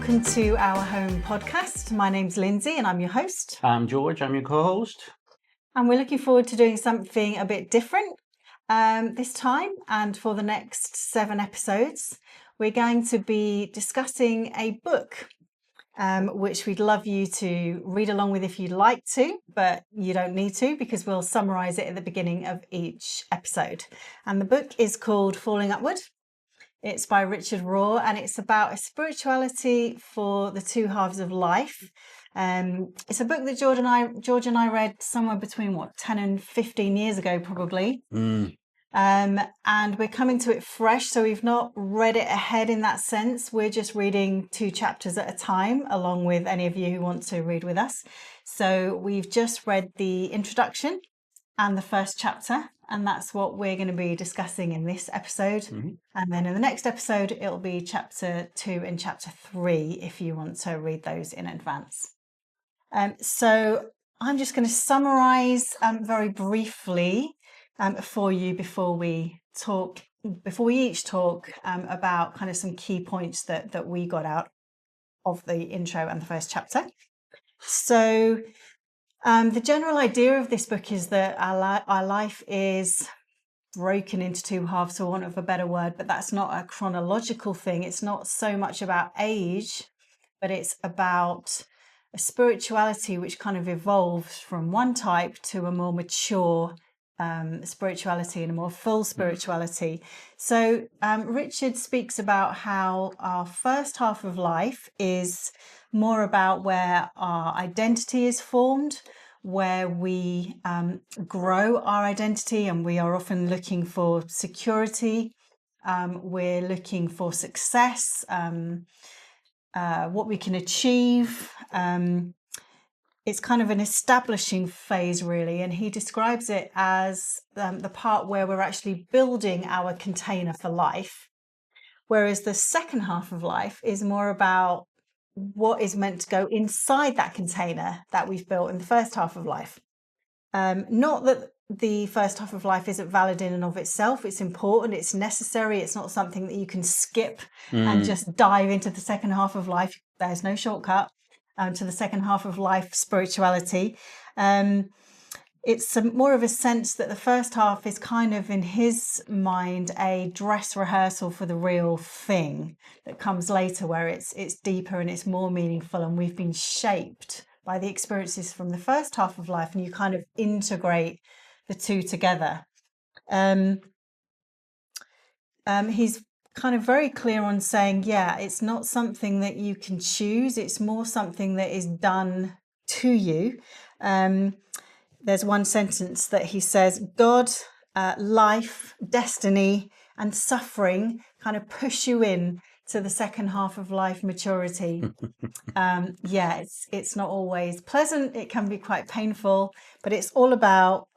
welcome to our home podcast. My name's Lindsay and I'm your host. I'm George, I'm your co-host. And we're looking forward to doing something a bit different this time. And for the next 7 episodes, we're going to be discussing a book, which we'd love you to read along with if you'd like to, but you don't need to because we'll summarize it at the beginning of each episode. And the book is called Falling Upward. It's by Richard Rohr, and it's about a spirituality for the two halves of life. It's a book that George and I read somewhere between 10 and 15 years ago, probably. And we're coming to it fresh, so we've not read it ahead in that sense. We're just reading 2 chapters at a time, along with any of you who want to read with us. So we've just read the introduction and the first chapter, and that's what we're going to be discussing in this episode. And then in the next episode, it'll be chapter 2 and chapter 3, if you want to read those in advance. So I'm just going to summarize very briefly for you before we each talk about kind of some key points that we got out of the intro and the first chapter. So the general idea of this book is that our life is broken into 2 halves, for want of a better word, but that's not a chronological thing. It's not so much about age, but it's about a spirituality which kind of evolves from one type to a more mature spirituality and a more full spirituality. So Richard speaks about how our first half of life is more about where our identity is formed, where we grow our identity, and we are often looking for security. We're looking for success, what we can achieve. It's kind of an establishing phase, really, and he describes it as the part where we're actually building our container for life, whereas the second half of life is more about what is meant to go inside that container that we've built in the first half of life. Not that the first half of life isn't valid in and of itself. It's important, it's necessary. It's not something that you can skip and just dive into the second half of life. There's no shortcut to the second half of life spirituality. It's more of a sense that the first half is kind of, in his mind, a dress rehearsal for the real thing that comes later, where it's deeper and it's more meaningful, and we've been shaped by the experiences from the first half of life, and you kind of integrate the two together. He's kind of very clear on saying, it's not something that you can choose. It's more something that is done to you. There's one sentence that he says, God, life, destiny, and suffering kind of push you in to the second half of life maturity. It's not always pleasant. It can be quite painful, but it's all about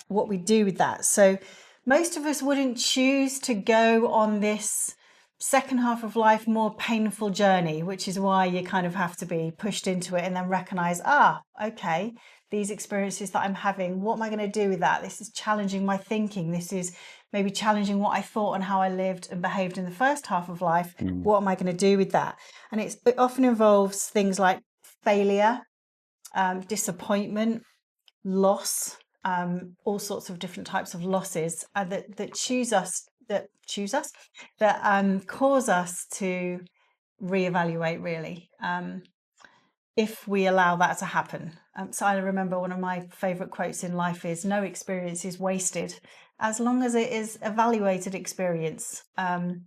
what we do with that. So most of us wouldn't choose to go on this second half of life more painful journey, which is why you kind of have to be pushed into it and then recognize, okay, these experiences that I'm having, what am I going to do with that? This is challenging my thinking. This is maybe challenging what I thought and how I lived and behaved in the first half of life. What am I going to do with that? And it often involves things like failure, disappointment, loss, all sorts of different types of losses that cause us to reevaluate, really, if we allow that to happen. So I remember one of my favourite quotes in life is, no experience is wasted as long as it is evaluated experience,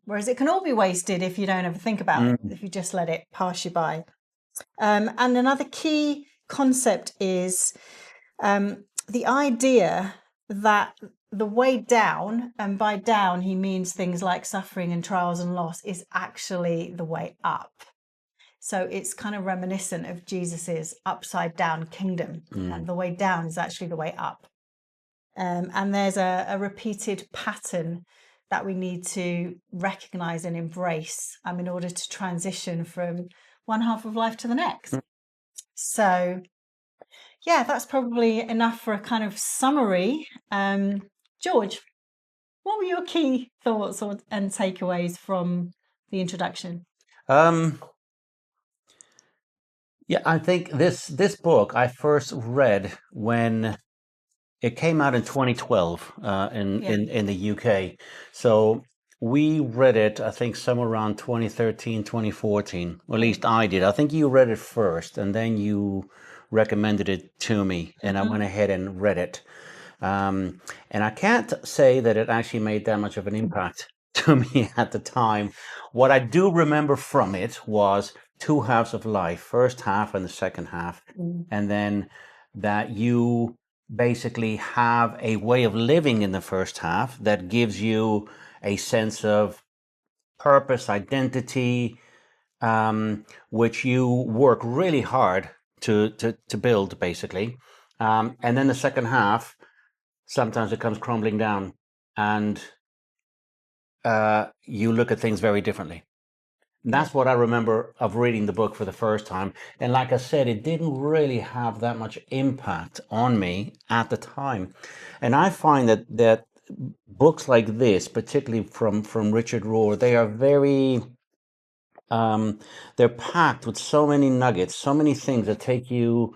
whereas it can all be wasted if you don't ever think about it, if you just let it pass you by. And another key concept is the idea that the way down, and by down he means things like suffering and trials and loss, is actually the way up. So it's kind of reminiscent of Jesus's upside down kingdom. And the way down is actually the way up. And there's a repeated pattern that we need to recognize and embrace in order to transition from one half of life to the next. So that's probably enough for a kind of summary. George, what were your key thoughts and takeaways from the introduction? Yeah, I think this book I first read when it came out in 2012 in the UK. So we read it, I think, somewhere around 2013, 2014. Or at least I did. I think you read it first, and then you recommended it to me, and I went ahead and read it. And I can't say that it actually made that much of an impact to me at the time. What I do remember from it was two halves of life, first half and the second half, and then that you basically have a way of living in the first half that gives you a sense of purpose, identity, which you work really hard to build, basically. And then the second half, sometimes it comes crumbling down, and you look at things very differently. That's what I remember of reading the book for the first time. And like I said, it didn't really have that much impact on me at the time. And I find that books like this, particularly from Richard Rohr, they are very they're packed with so many nuggets, so many things that take you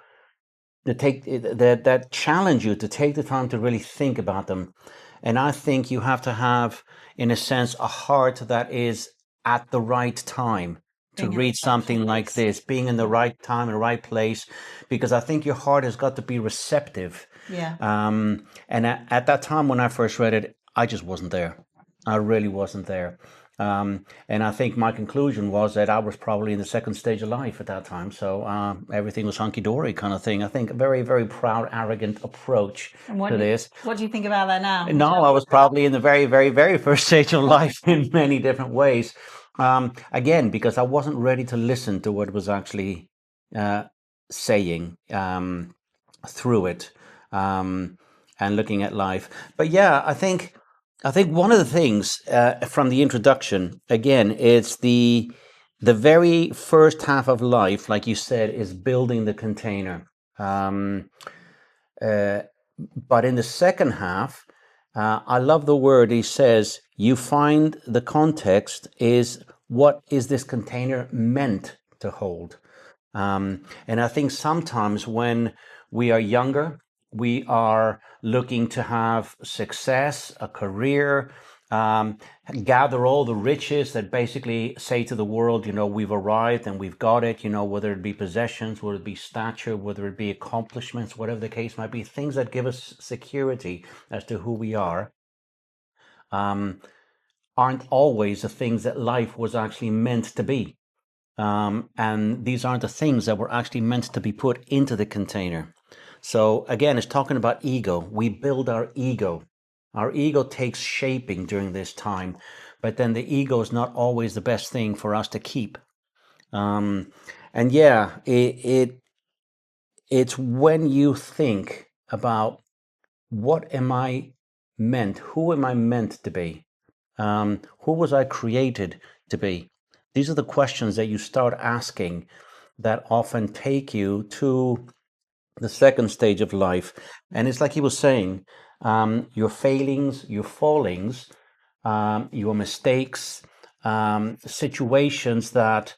that challenge you to take the time to really think about them. And I think you have to have, in a sense, a heart that is at the right time to read something like this, being in the right time and the right place, because I think your heart has got to be receptive. Yeah. And at that time when I first read it, I just wasn't there. I really wasn't there. And I think my conclusion was that I was probably in the second stage of life at that time. So everything was hunky-dory kind of thing. I think a very, very proud, arrogant approach to this. What do you think about that now? No, I was probably in the very, very, very first stage of life in many different ways. Again, because I wasn't ready to listen to what it was actually saying through it and looking at life. But yeah, I think one of the things from the introduction, again, it's the very first half of life, like you said, is building the container. But in the second half, I love the word he says, you find the context is what is this container meant to hold. And I think sometimes when we are younger, we are looking to have success, a career, gather all the riches that basically say to the world, we've arrived and we've got it, whether it be possessions, whether it be stature, whether it be accomplishments, whatever the case might be, things that give us security as to who we are, aren't always the things that life was actually meant to be. And these aren't the things that were actually meant to be put into the container. So again, it's talking about ego. We build our ego. Our ego takes shaping during this time, but then the ego is not always the best thing for us to keep. And yeah, it's when you think about what am I meant, who am I meant to be, who was I created to be? These are the questions that you start asking that often take you to the second stage of life. And it's like he was saying, your failings, your fallings, your mistakes, situations that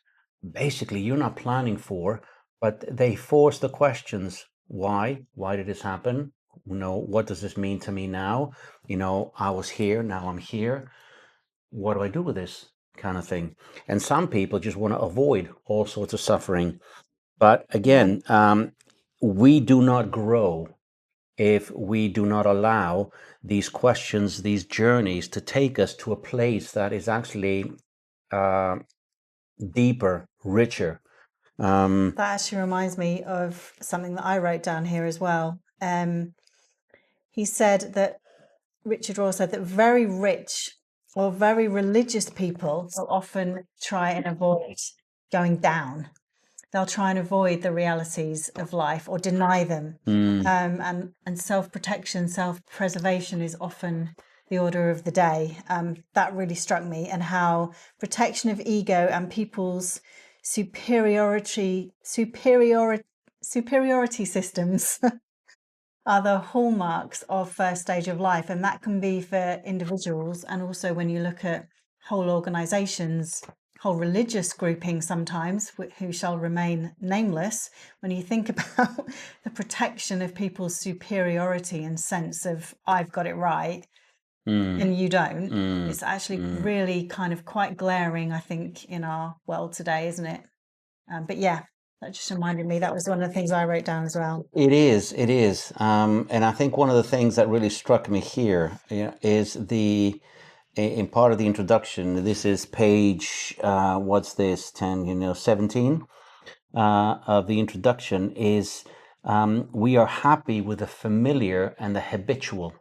basically you're not planning for, but they force the questions. Why? Why did this happen? What does this mean to me now? I was here, now I'm here. What do I do with this kind of thing? And some people just want to avoid all sorts of suffering. But again, we do not grow if we do not allow these questions, these journeys to take us to a place that is actually deeper, richer. That actually reminds me of something that I wrote down here as well. He said that Richard Rohr said that very rich or very religious people will often try and avoid going down. They'll try and avoid the realities of life or deny them. And self-protection, self-preservation is often the order of the day. That really struck me, and how protection of ego and people's superiority systems are the hallmarks of first stage of life. And that can be for individuals, and also when you look at whole organizations, whole religious grouping sometimes, who shall remain nameless, when you think about the protection of people's superiority and sense of I've got it right and you don't, it's actually really kind of quite glaring, I think, in our world today, isn't it? But yeah, that just reminded me, that was one of the things I wrote down as well. It is, it is. And I think one of the things that really struck me here, is in part of the introduction, this is page, what's this, 10, 17 of the introduction, is we are happy with the familiar and the habitual.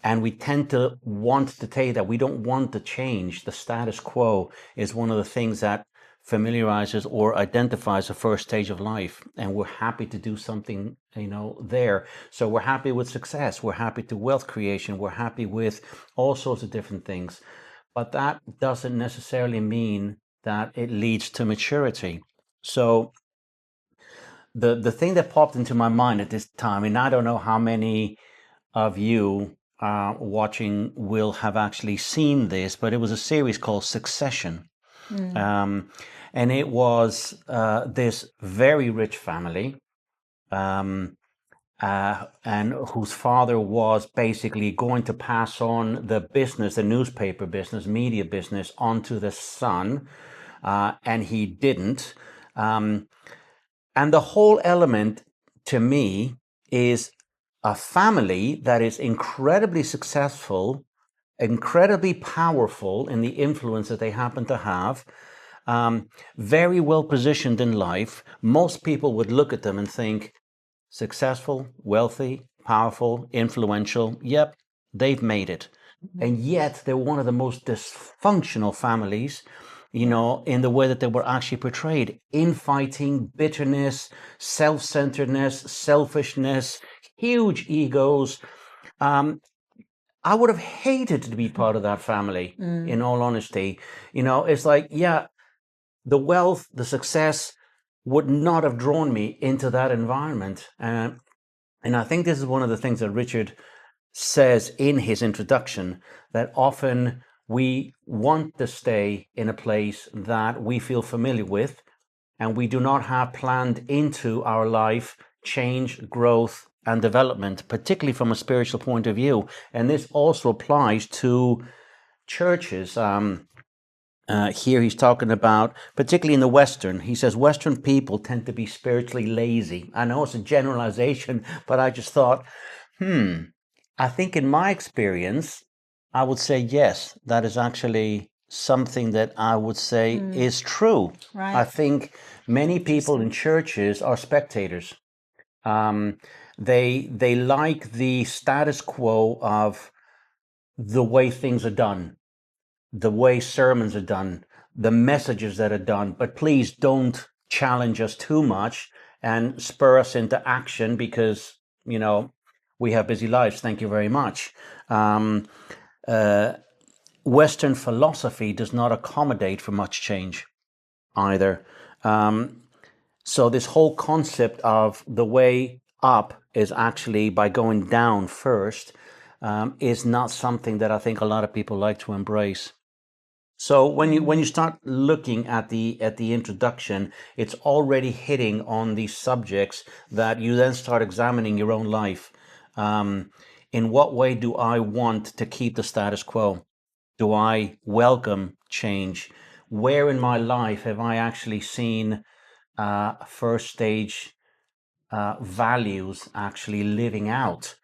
And we tend to want to tell you that we don't want to change. The status quo is one of the things that familiarizes or identifies the first stage of life, and we're happy to do something there. So we're happy with success, we're happy to wealth creation, we're happy with all sorts of different things, but that doesn't necessarily mean that it leads to maturity. So the thing that popped into my mind at this time, and I don't know how many of you watching will have actually seen this, but it was a series called Succession. And it was this very rich family, and whose father was basically going to pass on the business, the newspaper business, media business, onto the son, and he didn't. And the whole element, to me, is a family that is incredibly successful, incredibly powerful in the influence that they happen to have, very well positioned in life. Most people would look at them and think, successful, wealthy, powerful, influential. Yep, they've made it. And yet they're one of the most dysfunctional families, in the way that they were actually portrayed. Infighting, bitterness, self-centeredness, selfishness, huge egos. I would have hated to be part of that family, in all honesty. It's like, yeah, the wealth, the success would not have drawn me into that environment. And I think this is one of the things that Richard says in his introduction, that often we want to stay in a place that we feel familiar with, and we do not have planned into our life change, growth, and development, particularly from a spiritual point of view. And this also applies to churches. Here he's talking about, particularly in the Western, he says Western people tend to be spiritually lazy. I know it's a generalization, but I just thought, I think in my experience, I would say yes, that is actually something that I would say is true. Right. I think many people in churches are spectators. They like the status quo of the way things are done, the way sermons are done, the messages that are done, but please don't challenge us too much and spur us into action because, we have busy lives. Thank you very much. Western philosophy does not accommodate for much change either. So this whole concept of the way up is actually by going down first, is not something that I think a lot of people like to embrace. So when you start looking at the introduction, it's already hitting on these subjects that you then start examining your own life. In what way do I want to keep the status quo? Do I welcome change? Where in my life have I actually seen first stage values actually living out?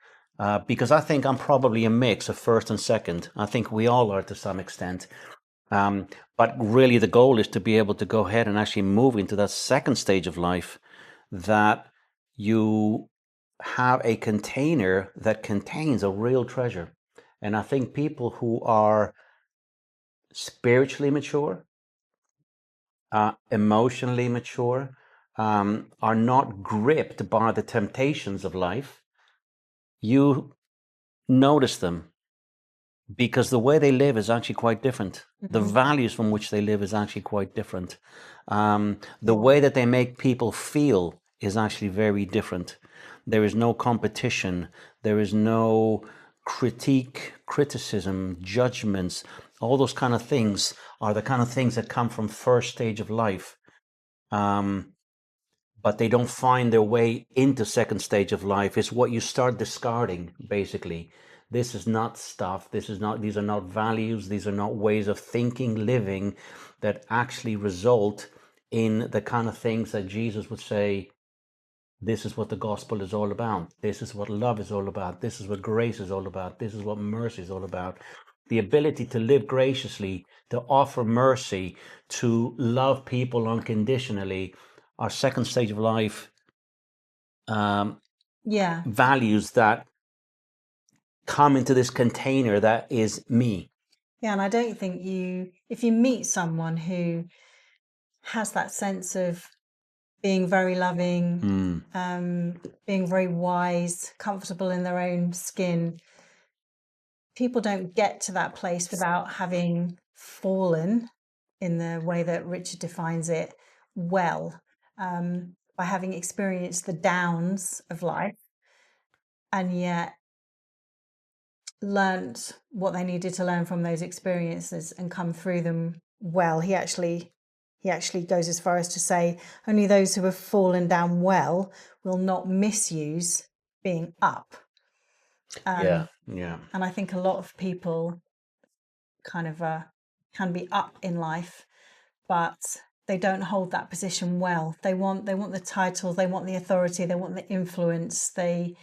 Because I think I'm probably a mix of first and second. I think we all are to some extent. But really the goal is to be able to go ahead and actually move into that second stage of life, that you have a container that contains a real treasure. And I think people who are spiritually mature, emotionally mature, are not gripped by the temptations of life. You notice them because the way they live is actually quite different. The values from which they live is actually quite different. The way that they make people feel is actually very different. There is no competition. There is no critique, criticism, judgments, all those kind of things are the kind of things that come from first stage of life. But they don't find their way into second stage of life. It's what you start discarding, basically. This is not stuff. These are not values. These are not ways of thinking, living that actually result in the kind of things that Jesus would say, this is what the gospel is all about. This is what love is all about. This is what grace is all about. This is what mercy is all about. The ability to live graciously, to offer mercy, to love people unconditionally, our second stage of life values that come into this container that is me. Yeah, and I don't think if you meet someone who has that sense of being very loving, being very wise, comfortable in their own skin, people don't get to that place without having fallen in the way that Richard defines it well, by having experienced the downs of life and yet learnt what they needed to learn from those experiences and come through them well. He actually goes as far as to say only those who have fallen down well will not misuse being up. Yeah. And I think a lot of people kind of can be up in life, but they don't hold that position well. They want the title, they want the authority, they want the influence. They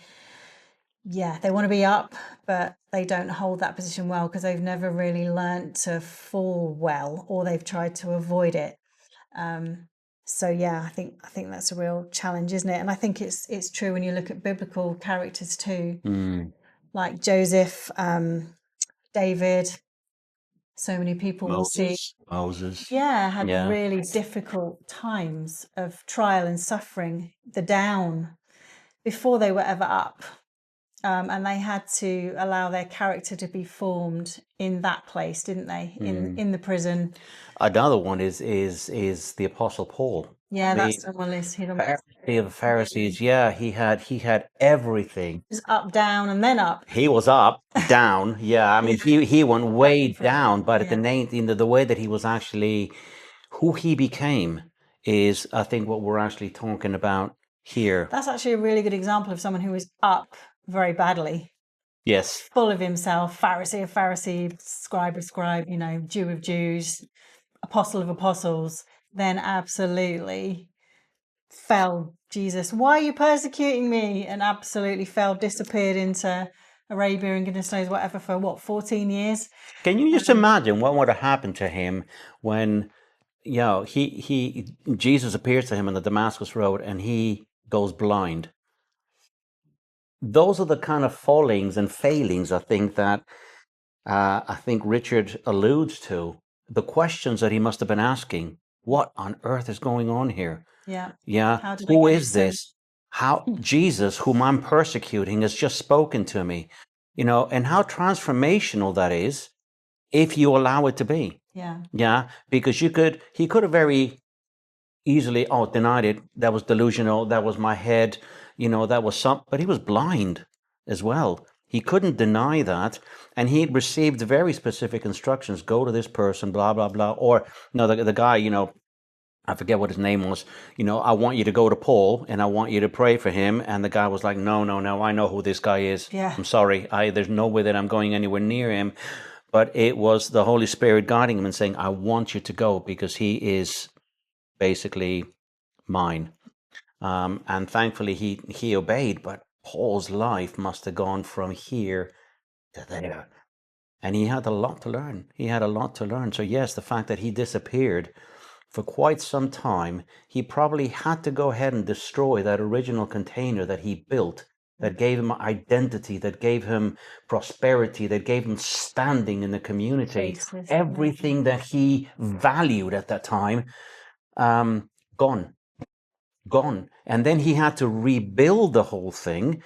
want to be up, but they don't hold that position well because they've never really learnt to fall well, or they've tried to avoid it. So yeah, I think that's a real challenge, isn't it? And I think it's true when you look at biblical characters too, like Joseph, David. So many people will see Moses. had really difficult times of trial and suffering, the down, before they were ever up. And they had to allow their character to be formed in that place, didn't they? In the prison. Another one is the Apostle Paul. Yeah, that's on my list. Pharisee of the Pharisees. Yeah, he had everything. It was up, down, and then up. He was up, down. Yeah, I mean, he went way down, but at the way that he was actually, who he became is, I think, what we're actually talking about here. That's actually a really good example of someone who was up very badly. Yes. Full of himself, Pharisee of Pharisees, scribe of scribe, Jew of Jews, apostle of apostles, then absolutely fell. Jesus, why are you persecuting me? And absolutely fell, disappeared into Arabia and goodness knows whatever for 14 years. Can you just imagine what would have happened to him when, Jesus appears to him on the Damascus Road and he goes blind? Those are the kind of fallings and failings, I think, that Richard alludes to. The questions that he must have been asking. What on earth is going on here? Yeah. Who is this? How Jesus, whom I'm persecuting, has just spoken to me. And how transformational that is if you allow it to be. Yeah. Because he could have very easily denied it. That was delusional. That was my head. That was but he was blind as well. He couldn't deny that. And he had received very specific instructions. Go to this person, blah, blah, blah. Or, the guy, I forget what his name was. I want you to go to Paul and I want you to pray for him. And the guy was like, no, I know who this guy is. Yeah. I'm sorry. There's no way that I'm going anywhere near him. But it was the Holy Spirit guiding him and saying, I want you to go because he is basically mine. And thankfully he obeyed, but Paul's life must have gone from here to there. And he had a lot to learn. So yes, the fact that he disappeared for quite some time, he probably had to go ahead and destroy that original container that he built, that gave him identity, that gave him prosperity, that gave him standing in the community. Everything that he valued at that time, gone. And then he had to rebuild the whole thing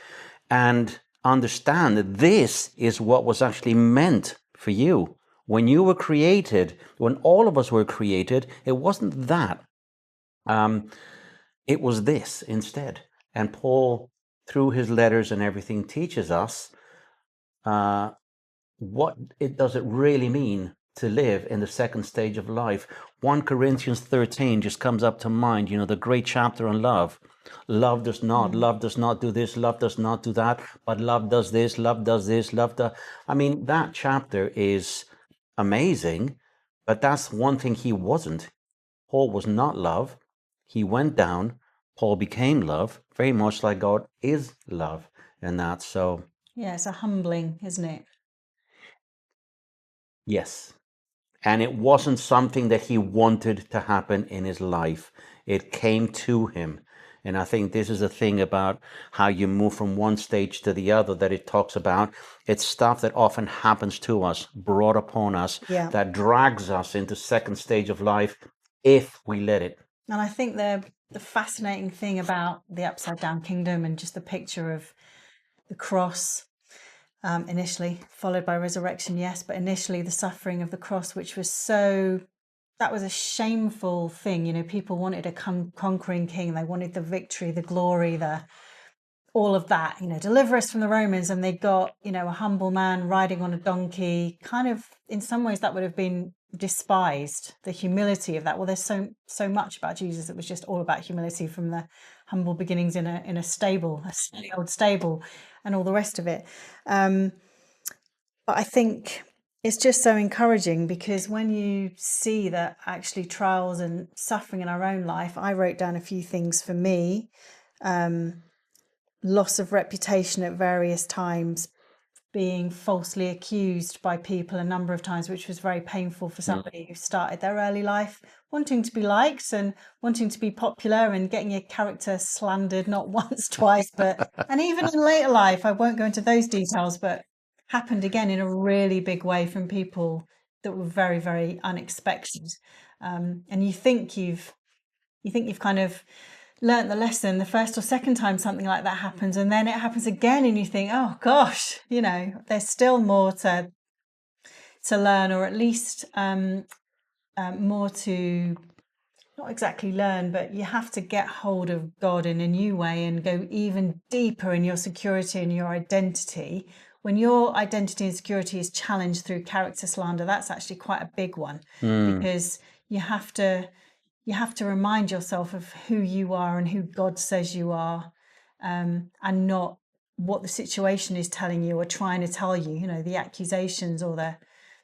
and understand that this is what was actually meant for you. When you were created, when all of us were created, it wasn't that. It was this instead. And Paul, through his letters and everything, teaches us what it does it really mean to live in the second stage of life. 1 Corinthians 13 just comes up to mind, the great chapter on love. Love does not do this, love does not do that, but love does this, love does this, I mean, that chapter is amazing, but that's one thing he wasn't. Paul was not love. He went down. Paul became love, very much like God is love. And that's so. Yeah, it's a humbling, isn't it? Yes. And it wasn't something that he wanted to happen in his life. It came to him. And I think this is the thing about how you move from one stage to the other that it talks about. It's stuff that often happens to us, brought upon us, that drags us into second stage of life if we let it. And I think the fascinating thing about the upside down kingdom and just the picture of the cross, initially followed by resurrection, yes, but initially the suffering of the cross, which was that was a shameful thing. People wanted a conquering king. They wanted the victory, the glory, all of that, deliver us from the Romans. And they got, a humble man riding on a donkey. Kind of, in some ways, that would have been despised, the humility of that. Well, there's so much about Jesus that was just all about humility, from the humble beginnings in a stable, a old stable, and all the rest of it. But I think it's just so encouraging, because when you see that actually trials and suffering in our own life, I wrote down a few things for me. Loss of reputation at various times, being falsely accused by people a number of times, which was very painful for somebody who started their early life wanting to be liked and wanting to be popular, and getting your character slandered not once, twice, and even in later life. I won't go into those details, but happened again in a really big way from people that were very, very unexpected. And you think you've kind of learnt the lesson the first or second time something like that happens, and then it happens again, and you think, oh gosh, there's still more to learn, or at least more to not exactly learn, but you have to get hold of God in a new way and go even deeper in your security and your identity. When your identity and security is challenged through character slander, that's actually quite a big one, because you have to remind yourself of who you are and who God says you are, and not what the situation is telling you or trying to tell you, the accusations or the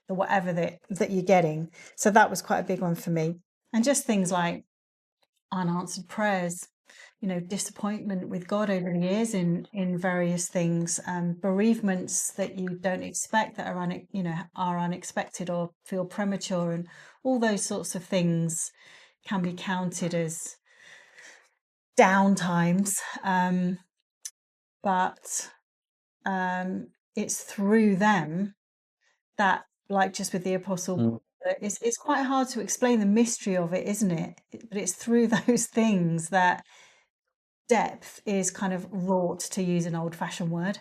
whatever that you're getting. So that was quite a big one for me. And just things like unanswered prayers, disappointment with God over the years in various things, bereavements that you don't expect, that are unexpected or feel premature, and all those sorts of things can be counted as down times, but it's through them that, like just with the apostle, it's quite hard to explain the mystery of it, isn't it? But it's through those things that depth is kind of wrought, to use an old-fashioned word,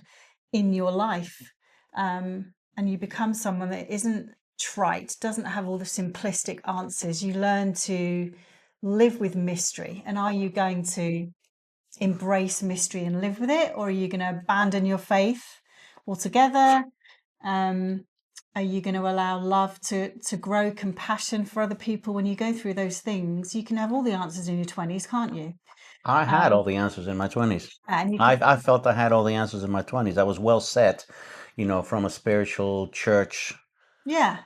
in your life, and you become someone that isn't trite, doesn't have all the simplistic answers. You learn to live with mystery. And are you going to embrace mystery and live with it, or are you going to abandon your faith altogether? Are you going to allow love to grow, compassion for other people? When you go through those things, you can have all the answers in your 20s, can't you? I had all the answers in my 20s. I felt I had all the answers in my 20s. I was well set, from a spiritual church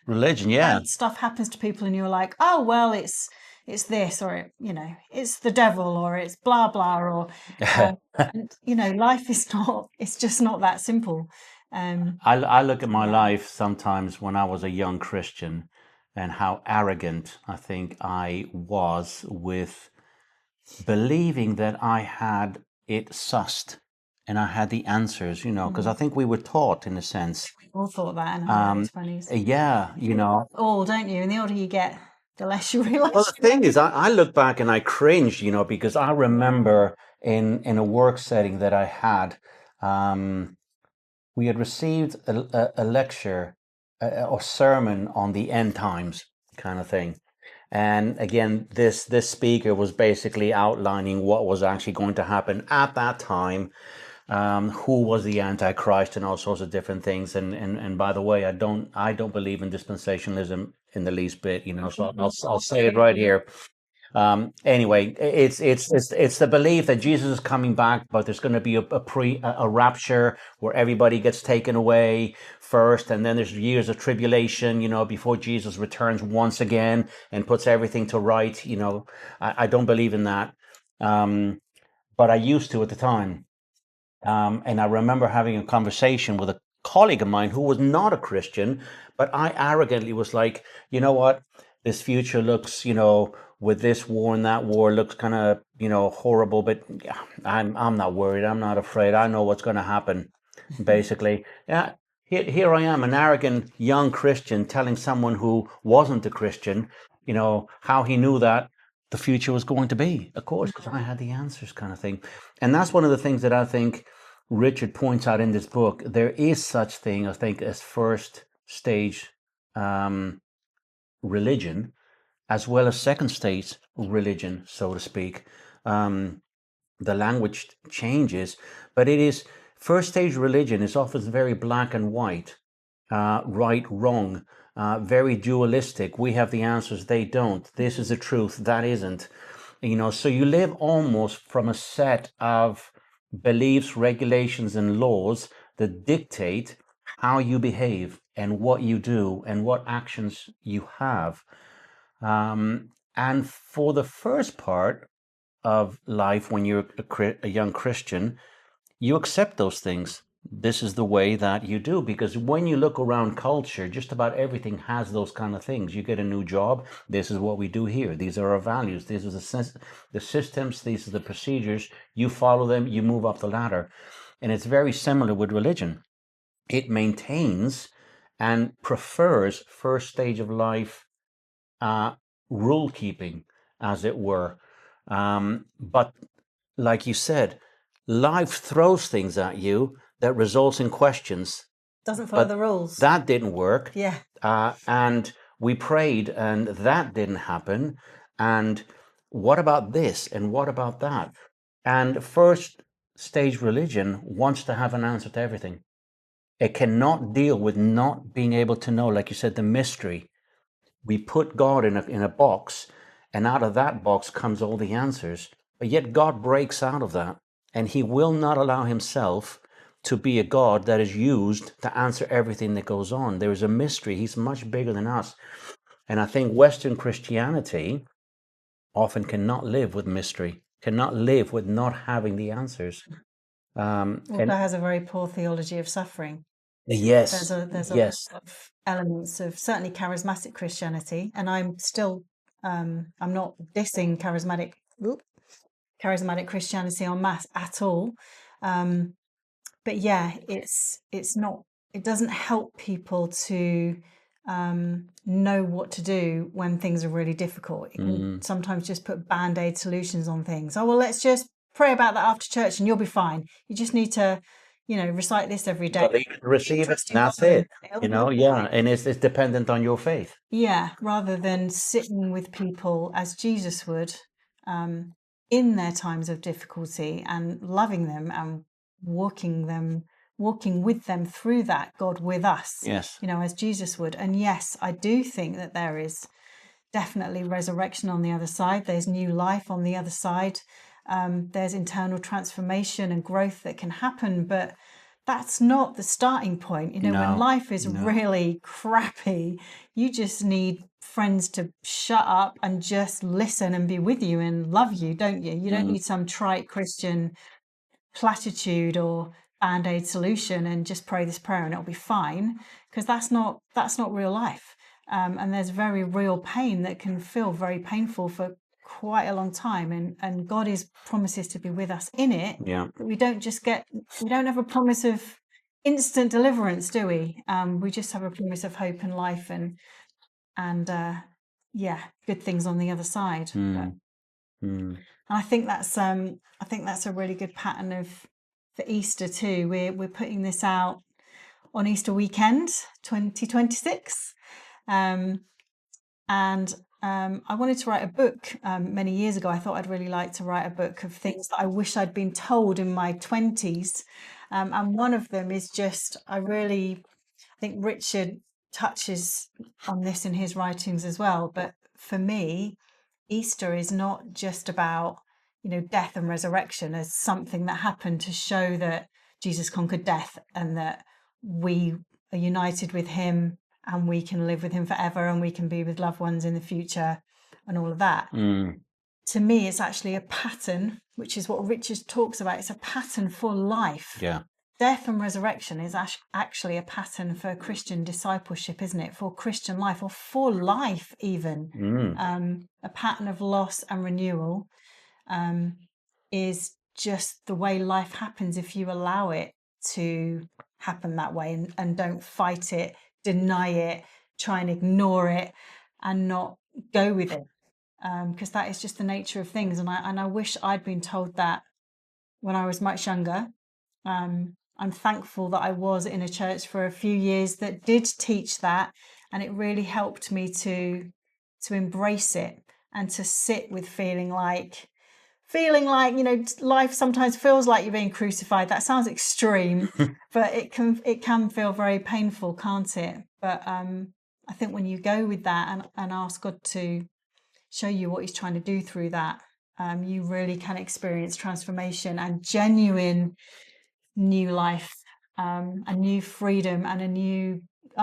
religion. Yeah. And stuff happens to people and you're like, oh, well, it's this, or, it's the devil, or it's blah, blah, or, and, life is it's just not that simple. I look at my life sometimes when I was a young Christian, and how arrogant I think I was with believing that I had it sussed and I had the answers, because I think we were taught, in a sense. We all thought that in our 20s. Yeah, all, don't you? And the older you get, the less you realize. Well, the thing is, I look back and I cringe, because I remember in a work setting that I had, we had received a lecture or sermon on the end times kind of thing. And again, this speaker was basically outlining what was actually going to happen at that time. who was the Antichrist and all sorts of different things. And by the way, I don't believe in dispensationalism in the least bit. So I'll say it right here. Anyway, it's the belief that Jesus is coming back, but there's going to be a rapture where everybody gets taken away first, and then there's years of tribulation, before Jesus returns once again and puts everything to right. I don't believe in that, but I used to at the time. And I remember having a conversation with a colleague of mine who was not a Christian, but I arrogantly was like, you know what? This future looks, with this war and that war looks kind of, horrible, but yeah, I'm not worried. I'm not afraid. I know what's going to happen, basically. Yeah. Here I am, an arrogant young Christian telling someone who wasn't a Christian, how he knew that the future was going to be, of course, because I had the answers, kind of thing. And that's one of the things that I think Richard points out in this book. There is such thing, I think, as first stage religion, as well as second stage religion, so to speak. The language changes, but it is first stage religion is often very black and white, right, wrong, very dualistic. We have the answers, they don't. This is the truth, that isn't. So you live almost from a set of beliefs, regulations, and laws that dictate how you behave and what you do and what actions you have. And for the first part of life, when you're a young Christian, you accept those things. This is the way that you do, because when you look around culture, just about everything has those kind of things. You get a new job, this is what we do here. These are our values. These are the systems. These are the procedures. You follow them, you move up the ladder. And it's very similar with religion. It maintains and prefers first stage of life rule keeping, as it were. But like you said, life throws things at you that results in questions. Doesn't follow the rules. That didn't work. Yeah. And we prayed and that didn't happen. And what about this? And what about that? And first stage religion wants to have an answer to everything. It cannot deal with not being able to know, like you said, the mystery. We put God in a box, and out of that box comes all the answers. But yet God breaks out of that, and he will not allow himself to be a God that is used to answer everything that goes on. There is a mystery. He's much bigger than us. And I think Western Christianity often cannot live with mystery, cannot live with not having the answers. And has a very poor theology of suffering. Yes. There's a lot of elements of certainly charismatic Christianity, and I'm still I'm not dissing charismatic Christianity en masse at all. But yeah, it's not. It doesn't help people to know what to do when things are really difficult. It can sometimes just put band-aid solutions on things. Oh well, let's just pray about that after church, and you'll be fine. You just need to, recite this every day. Receive it, and that's it. And it's dependent on your faith. Yeah, rather than sitting with people as Jesus would in their times of difficulty and loving them and walking with them through that, God with us, yes, as Jesus would. And yes, I do think that there is definitely resurrection on the other side. There's new life on the other side. There's internal transformation and growth that can happen, but that's not the starting point. When life is really crappy, you just need friends to shut up and just listen and be with you and love you, don't you? You don't need some trite Christian platitude or band-aid solution and just pray this prayer and it'll be fine, because that's not real life. And there's very real pain that can feel very painful for quite a long time, and God promises to be with us in it. But we don't have a promise of instant deliverance, do we? We just have a promise of hope and life and good things on the other side. And I think that's a really good pattern for Easter too. We're putting this out on Easter weekend 2026, and I wanted to write a book many years ago. I thought I'd really like to write a book of things that I wish I'd been told in my 20s. And one of them is just, I think Richard touches on this in his writings as well. But for me, Easter is not just about, death and resurrection as something that happened to show that Jesus conquered death and that we are united with him and we can live with him forever and we can be with loved ones in the future and all of that. To me, it's actually a pattern, which is what Richard talks about. It's a pattern for life. Yeah. Death and resurrection is actually a pattern for Christian discipleship, isn't it? For Christian life, or for life even. A pattern of loss and renewal is just the way life happens if you allow it to happen that way and don't fight it, deny it, try and ignore it and not go with it. Because that is just the nature of things. And I wish I'd been told that when I was much younger. I'm thankful that I was in a church for a few years that did teach that, and it really helped me to embrace it and to sit with feeling like life sometimes feels like you're being crucified. That sounds extreme, but it can feel very painful, can't it? But I think when you go with that and ask God to show you what he's trying to do through that, you really can experience transformation and genuine new life, a new freedom and a new,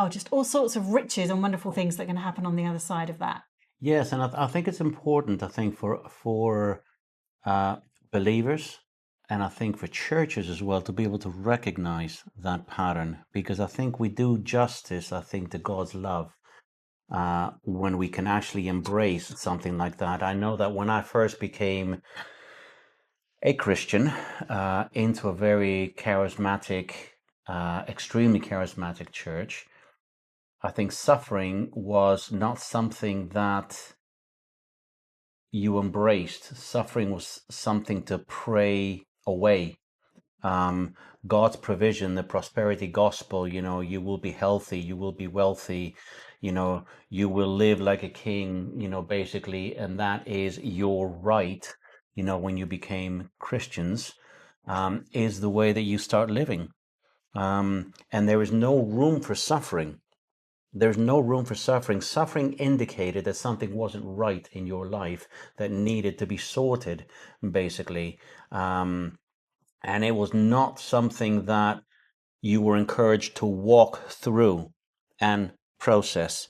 just all sorts of riches and wonderful things that can happen on the other side of that. Yes, and I think it's important, I think, for believers, and I think for churches as well, to be able to recognize that pattern, because I think we do justice, I think, to God's love when we can actually embrace something like that. I know that when I first became a Christian into a very charismatic, extremely charismatic church, I think suffering was not something that you embraced. Suffering was something to pray away. God's provision, the prosperity gospel, you will be healthy, you will be wealthy, you will live like a king, basically, and that is your right, when you became Christians, is the way that you start living. And there is no room for suffering. There's no room for suffering. Suffering indicated that something wasn't right in your life that needed to be sorted, basically. And it was not something that you were encouraged to walk through and process.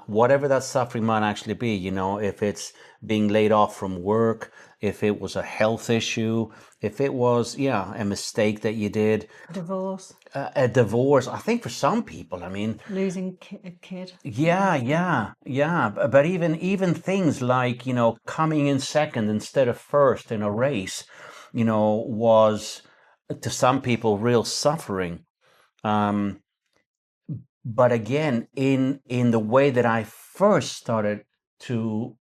Whatever that suffering might actually be, if it's being laid off from work, if it was a health issue, if it was, a mistake that you did. Divorce. A divorce, I think for some people, losing a kid. Yeah. But even things like, coming in second instead of first in a race, was to some people real suffering. But again, in the way that I first started to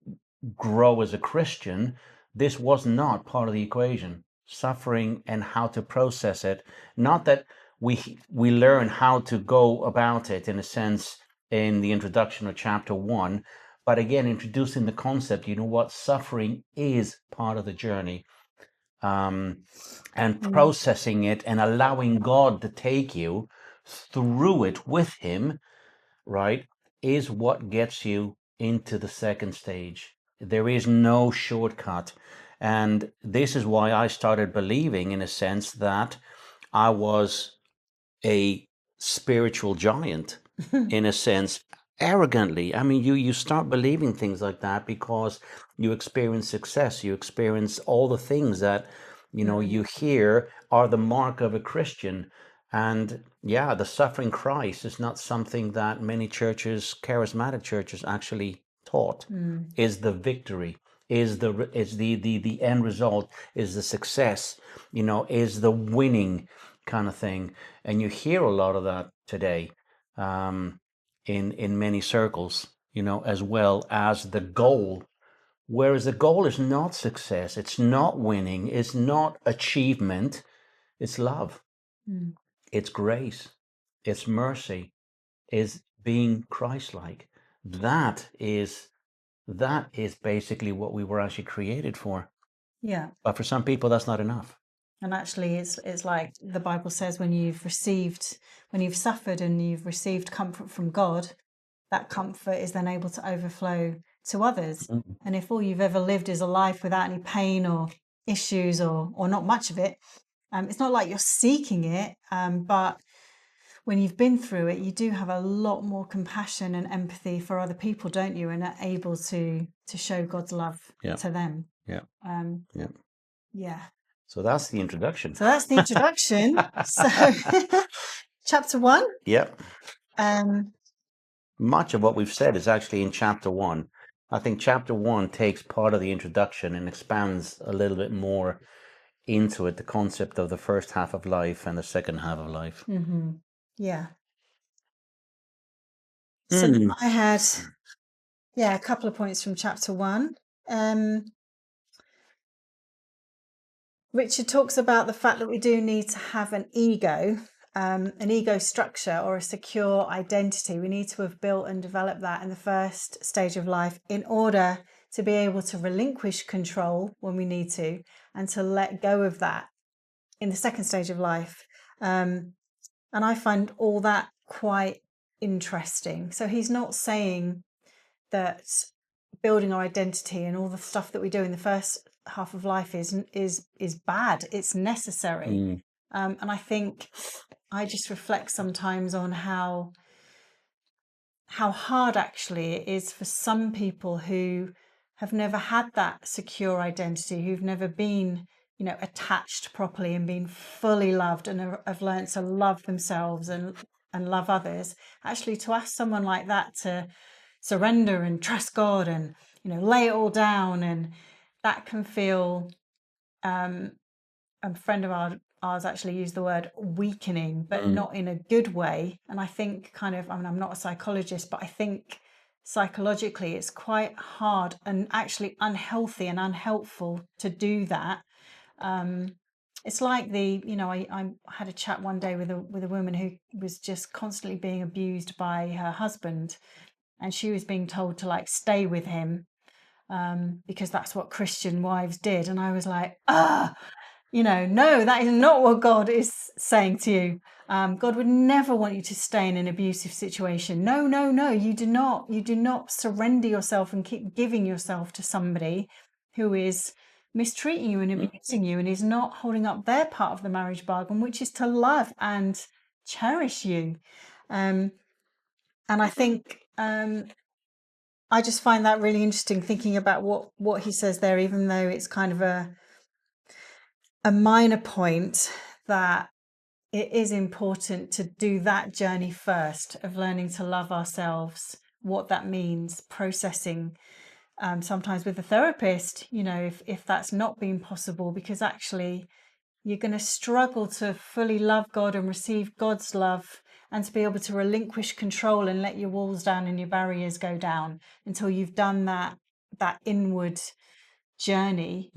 grow as a Christian, this was not part of the equation. Suffering and how to process it. Not that we learn how to go about it, in a sense, in the introduction of chapter 1, but again, introducing the concept, what suffering is part of the journey. And processing it and allowing God to take you through it with him, right, is what gets you into the second stage. There is no shortcut. And this is why I started believing, in a sense, that I was a spiritual giant, in a sense, arrogantly. You start believing things like that because you experience success, you experience all the things that, you hear are the mark of a Christian. And the suffering Christ is not something that many churches, charismatic churches, actually taught. Is the victory, is the end result, is the success, is the winning kind of thing. And you hear a lot of that today in many circles, as well as the goal. Whereas the goal is not success, it's not winning, it's not achievement, it's love, it's grace, it's mercy, it's being Christ-like. That is that is basically what we were actually created for. Yeah. But for some people, that's not enough. And actually, it's like the Bible says, when you've suffered and you've received comfort from God, that comfort is then able to overflow to others. Mm-hmm. And if all you've ever lived is a life without any pain or issues or not much of it, it's not like you're seeking it, but when you've been through it, you do have a lot more compassion and empathy for other people, don't you? And are able to show God's love to them. Yeah. Yeah. Yeah. So that's the introduction. So that's the introduction. So chapter 1. Yep. Much of what we've said is actually in chapter 1. I think chapter 1 takes part of the introduction and expands a little bit more into it, the concept of the first half of life and the second half of life. Mm-hmm. Yeah. So I had, a couple of points from chapter 1. Richard talks about the fact that we do need to have an ego structure or a secure identity. We need to have built and developed that in the first stage of life in order to be able to relinquish control when we need to, and to let go of that in the second stage of life. And I find all that quite interesting. So he's not saying that building our identity and all the stuff that we do in the first half of life is bad. It's necessary. And I think I just reflect sometimes on how hard actually it is for some people who have never had that secure identity, who've never been, attached properly and been fully loved, and have learned to love themselves and love others. Actually, to ask someone like that to surrender and trust God and, lay it all down, and that can feel, a friend of ours actually used the word weakening, but not in a good way. And I think I'm not a psychologist, but I think psychologically it's quite hard and actually unhealthy and unhelpful to do that. It's like I had a chat one day with a woman who was just constantly being abused by her husband, and she was being told to stay with him, because that's what Christian wives did. And I was like, no, that is not what God is saying to you. God would never want you to stay in an abusive situation. No, you do not surrender yourself and keep giving yourself to somebody who is mistreating you and abusing you and is not holding up their part of the marriage bargain, which is to love and cherish you. And I think I just find that really interesting, thinking about what he says there, even though it's kind of a minor point, that it is important to do that journey first of learning to love ourselves, what that means, processing, sometimes with a therapist, if that's not been possible, because actually you're going to struggle to fully love God and receive God's love, and to be able to relinquish control and let your walls down and your barriers go down until you've done that inward journey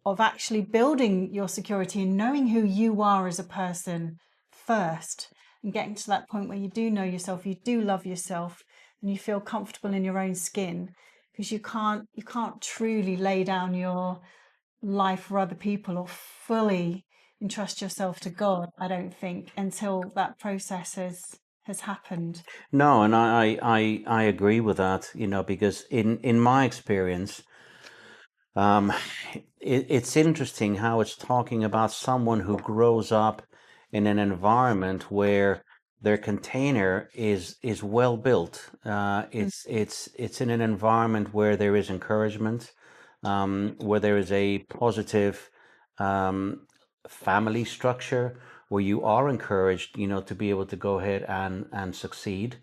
of actually building your security and knowing who you are as a person first, and getting to that point where you do know yourself, you do love yourself, and you feel comfortable in your own skin, because you can't truly lay down your life for other people or fully entrust yourself to God, I don't think, until that process has happened. No, and I agree with that, because in my experience, it's interesting how it's talking about someone who grows up in an environment where their container is well built. It's in an environment where there is encouragement, where there is a positive family structure, where you are encouraged, to be able to go ahead and succeed.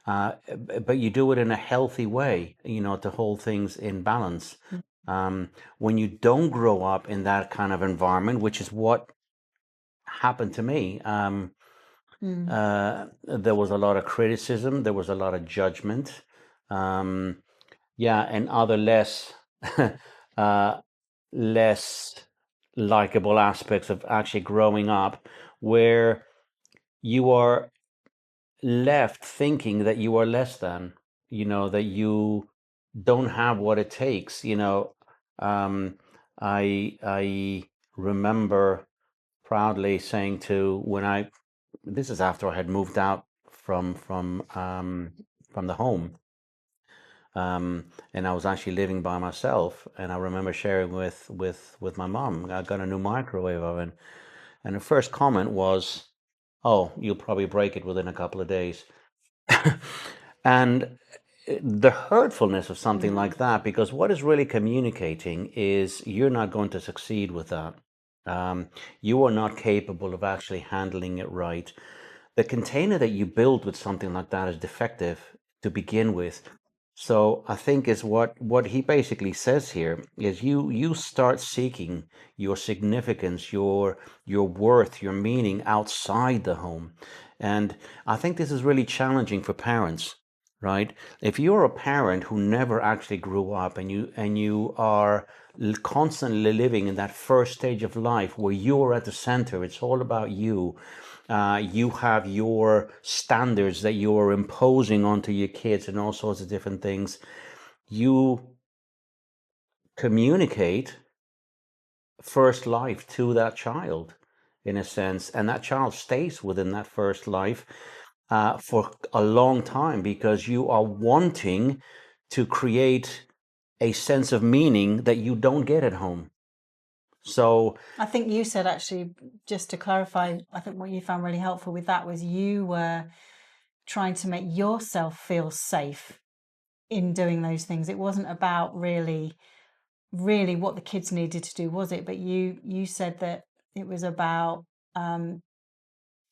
But you do it in a healthy way, to hold things in balance. When you don't grow up in that kind of environment, which is what happened to me, there was a lot of criticism, there was a lot of judgment, and other less less likable aspects of actually growing up, where you are left thinking that you are less than, that you don't have what it takes. I remember proudly saying to when I this is after I had moved out from the home, and I was actually living by myself. And I remember sharing with my mom, I got a new microwave oven, and the first comment was, "Oh, you'll probably break it within a couple of days." And the hurtfulness of something like that, because what is really communicating is you're not going to succeed with that. You are not capable of actually handling it right. The container that you build with something like that is defective to begin with. So I think is what he basically says here is you start seeking your significance, your worth, your meaning outside the home. And I think this is really challenging for parents, right? If you're a parent who never actually grew up, and you are constantly living in that first stage of life where you're at the center, it's all about you. You have your standards that you are imposing onto your kids and all sorts of different things. You communicate first life to that child, in a sense, and that child stays within that first life for a long time, because you are wanting to create a sense of meaning that you don't get at home. So I think you said, actually, just to clarify, I think what you found really helpful with that was you were trying to make yourself feel safe in doing those things. It wasn't about really what the kids needed to do, was it? But you said that it was about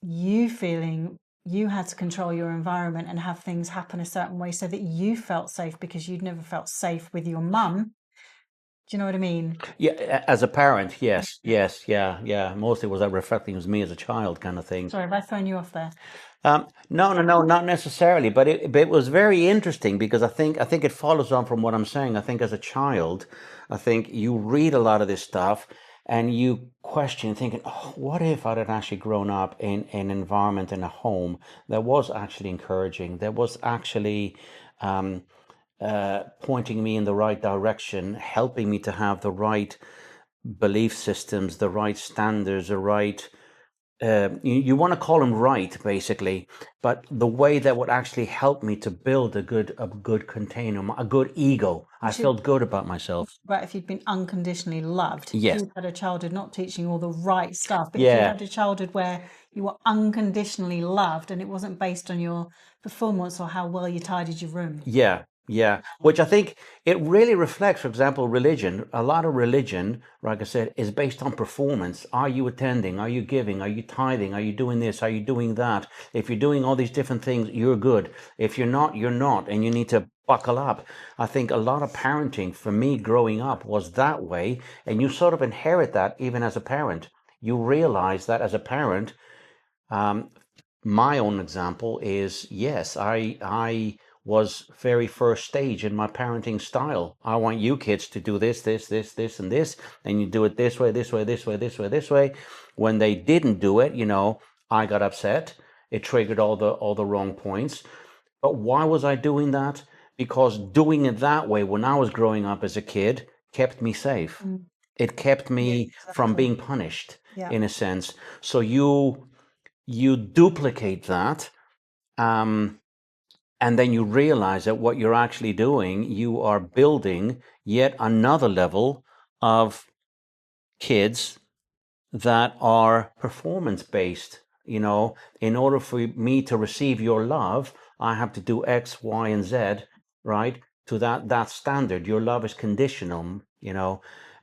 you feeling you had to control your environment and have things happen a certain way so that you felt safe, because you'd never felt safe with your mum. Do you know what I mean? yeah, as a parent, yes, yes, yeah. Mostly was that reflecting as me as a child, kind of thing. Sorry, have I thrown you off there? No, not necessarily, but it was very interesting, because I think it follows on from what I'm saying. I think as a child, I think you read a lot of this stuff and you question, thinking, oh, what if I had actually grown up in an environment, in a home that was actually encouraging, that was actually pointing me in the right direction, helping me to have the right belief systems, the right standards, the right you want to call them right, basically, but the way that would actually help me to build a good container, a good ego. I felt good about myself. Right, if you'd been unconditionally loved, Yes. you had a childhood not teaching all the right stuff, but if you Yeah. had a childhood where you were unconditionally loved and it wasn't based on your performance or how well you tidied your room. Yeah. Which I think it really reflects, for example, religion. A lot of religion, like I said, is based on performance. Are you attending? Are you giving? Are you tithing? Are you doing this? Are you doing that? If you're doing all these different things, you're good. If you're not, you're not. And you need to buckle up. I think a lot of parenting for me growing up was that way. And you sort of inherit that even as a parent. You realize that as a parent, my own example is, yes, I was very first stage in my parenting style. I want you kids to do this, and this, and you do it this way, this way, this way, this way, this way. When they didn't do it, I got upset. It triggered all the wrong points. But why was I doing that? Because doing it that way when I was growing up as a kid kept me safe. It kept me from being punished, in a sense. So you duplicate that, and then you realize that what you're actually doing, you are building yet another level of kids that are performance based. In order for me to receive your love, I have to do X, Y, and Z, right? To that standard. Your love is conditional,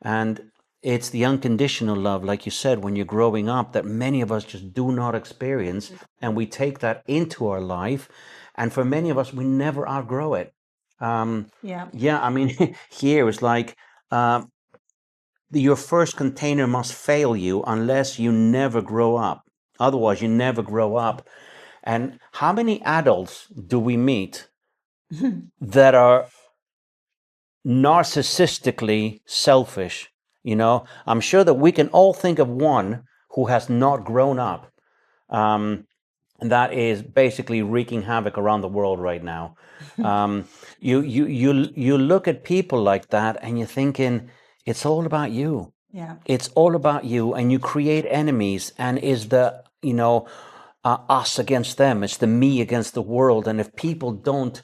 and it's the unconditional love, like you said, when you're growing up, that many of us just do not experience, and we take that into our life, and for many of us, we never outgrow it. Yeah, I mean, here it's like, your first container must fail you unless you never grow up. Otherwise, you never grow up. And how many adults do we meet that are narcissistically selfish? I'm sure that we can all think of one who has not grown up. and that is basically wreaking havoc around the world right now. You look at people like that, and you're thinking, it's all about you. Yeah. It's all about you, and you create enemies, and is the, us against them. It's the me against the world. And if people don't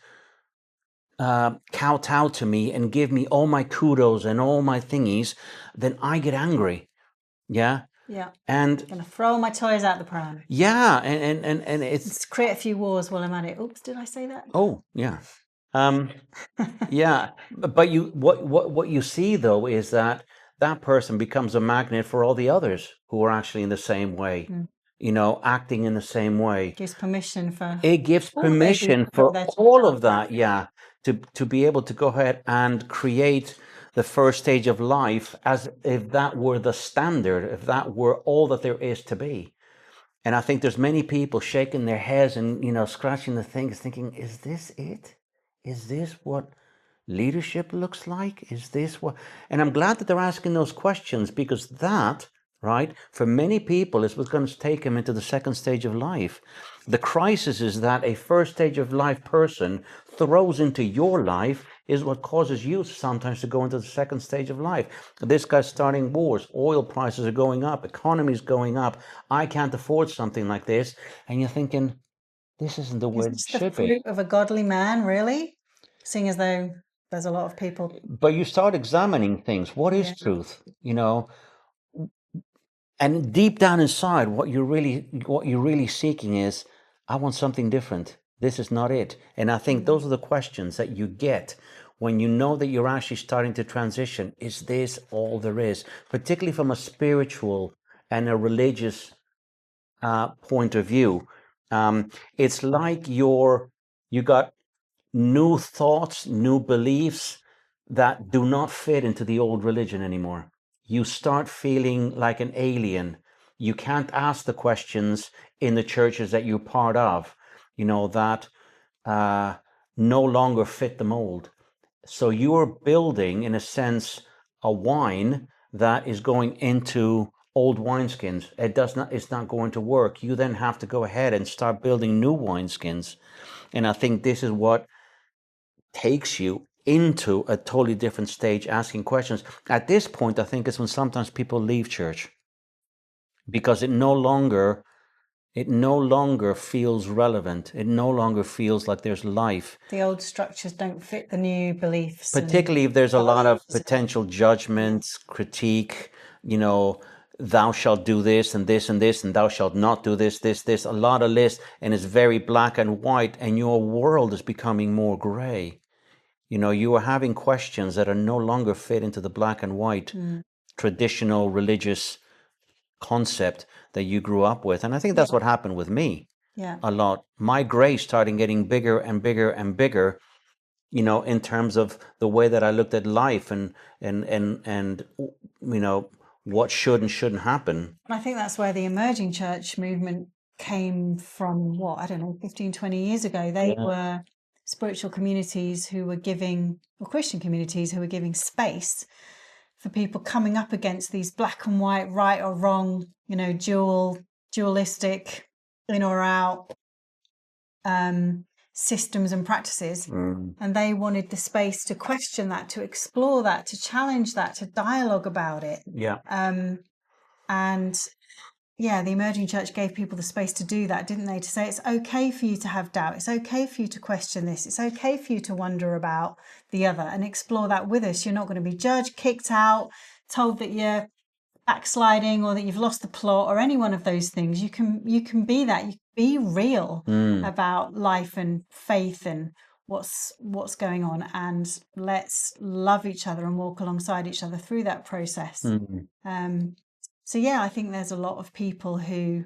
kowtow to me and give me all my kudos and all my thingies, then I get angry. Yeah. Yeah. And I'm going to throw my toys out the pram. yeah, and it's Let's create a few wars while I'm at it. Oops, did I say that? oh yeah. Yeah, but what you see though is that that person becomes a magnet for all the others who are actually in the same way, acting in the same way. Gives permission for It gives all that they do permission to for put their all of that, yeah, to be able to go ahead and create the first stage of life as if that were the standard, if that were all that there is to be. And I think there's many people shaking their heads and, scratching the things, thinking, is this it? Is this what leadership looks like? Is this what? And I'm glad that they're asking those questions, because that, right, for many people is what's going to take them into the second stage of life. The crisis is that a first stage of life person throws into your life is what causes you sometimes to go into the second stage of life. This guy's starting wars, oil prices are going up, economy's going up, I can't afford something like this. And you're thinking, this isn't the way Is it this the should be. fruit of a godly man, really? Seeing as though there's a lot of people. But you start examining things. What is truth? And deep down inside, what you're really seeking is, I want something different. This is not it. And I think those are the questions that you get when you know that you're actually starting to transition. Is this all there is? Particularly from a spiritual and a religious point of view. It's like you got new thoughts, new beliefs that do not fit into the old religion anymore. You start feeling like an alien. You can't ask the questions in the churches that you're part of, that no longer fit the mold. So you are building, in a sense, a wine that is going into old wineskins. It's not going to work. You then have to go ahead and start building new wineskins. And I think this is what takes you into a totally different stage, asking questions. At this point, I think it's when sometimes people leave church because it no longer feels relevant. It no longer feels like there's life. The old structures don't fit the new beliefs. Particularly if there's a lot of potential judgments, critique, thou shalt do this and this and this, and thou shalt not do this, a lot of lists, and it's very black and white, and your world is becoming more gray. You are having questions that are no longer fit into the black and white traditional religious concept that you grew up with. And I think that's what happened with me a lot. My gray started getting bigger and bigger and bigger, in terms of the way that I looked at life and what should and shouldn't happen. I think that's where the emerging church movement came from, 15, 20 years ago. They were spiritual communities or Christian communities who were giving space for people coming up against these black and white, right or wrong, dualistic, in or out systems and practices. And they wanted the space to question that, to explore that, to challenge that, to dialogue about it. The emerging church gave people the space to do that, didn't they? To say it's okay for you to have doubt. It's okay for you to question this. It's okay for you to wonder about the other and explore that with us. You're not going to be judged, kicked out, told that you're backsliding or that you've lost the plot or any one of those things. You can be that. You can be real about life and faith and what's going on, and let's love each other and walk alongside each other through that process. I think there's a lot of people who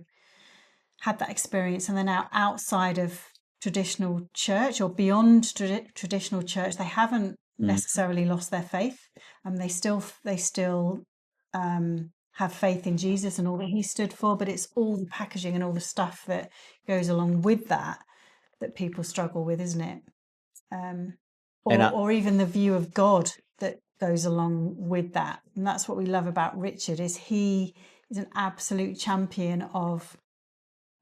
had that experience and they're now outside of traditional church or beyond traditional church. They haven't necessarily lost their faith, and they still have faith in Jesus and all that he stood for, but it's all the packaging and all the stuff that goes along with that people struggle with, isn't it? Or even the view of God that goes along with that. And that's what we love about Richard, is he is an absolute champion of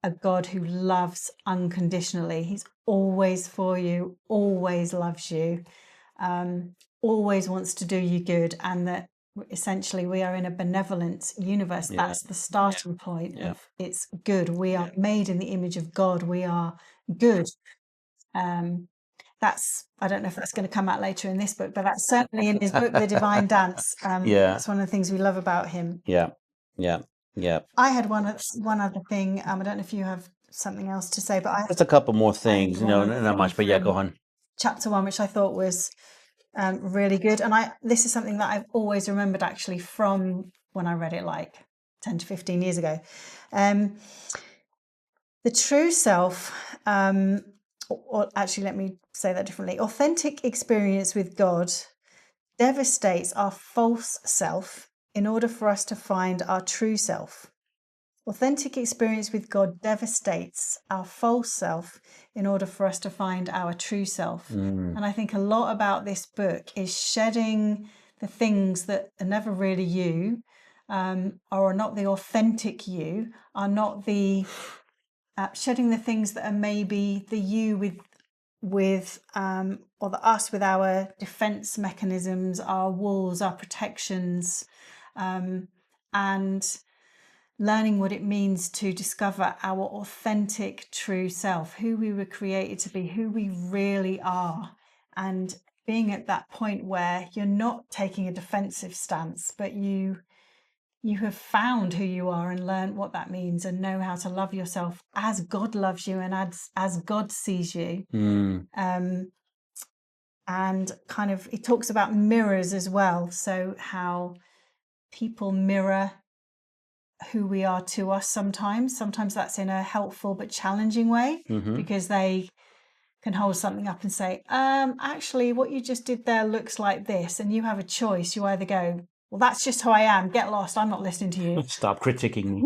a God who loves unconditionally. He's always for you, always loves you, always wants to do you good, and that essentially we are in a benevolent universe. Yeah. That's the starting point Yeah. of it's good. We are made in the image of God. We are good. That's, I don't know if that's going to come out later in this book, but that's certainly in his book, The Divine Dance. Yeah. That's one of the things we love about him. Yeah. Yeah. Yeah. I had one other thing. I don't know if you have something else to say, but Just a couple more things, one other not thing much, but yeah, go from on. chapter 1, which I thought was really good. And this is something that I've always remembered actually from when I read it like 10 to 15 years ago. The true self, or actually, let me say that differently. Authentic experience with God devastates our false self in order for us to find our true self. Authentic experience with God devastates our false self in order for us to find our true self. And I think a lot about this book is shedding the things that are never really you, or are not the authentic you, are not the shedding the things that are maybe the you with or the us with our defense mechanisms, our walls, our protections, and learning what it means to discover our authentic true self, who we were created to be, who we really are, and being at that point where you're not taking a defensive stance, but you have found who you are and learned what that means and know how to love yourself as God loves you and as God sees you. And kind of, it talks about mirrors as well. So how people mirror who we are to us sometimes. Sometimes that's in a helpful but challenging way, because they can hold something up and say, actually, what you just did there looks like this. And you have a choice. You either go, well, that's just who I am. Get lost. I'm not listening to you. Stop critiquing me.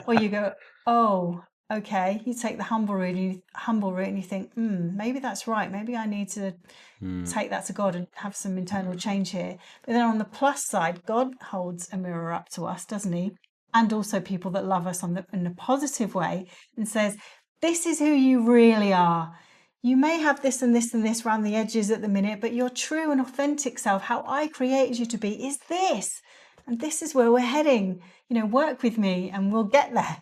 Or you go, oh, okay. You take the humble route and you think, maybe that's right. Maybe I need to take that to God and have some internal change here. But then on the plus side, God holds a mirror up to us, doesn't he? And also people that love us in a positive way, and says, this is who you really are. You may have this and this and this around the edges at the minute, but your true and authentic self, how I created you to be, is this. And this is where we're heading. Work with me and we'll get there.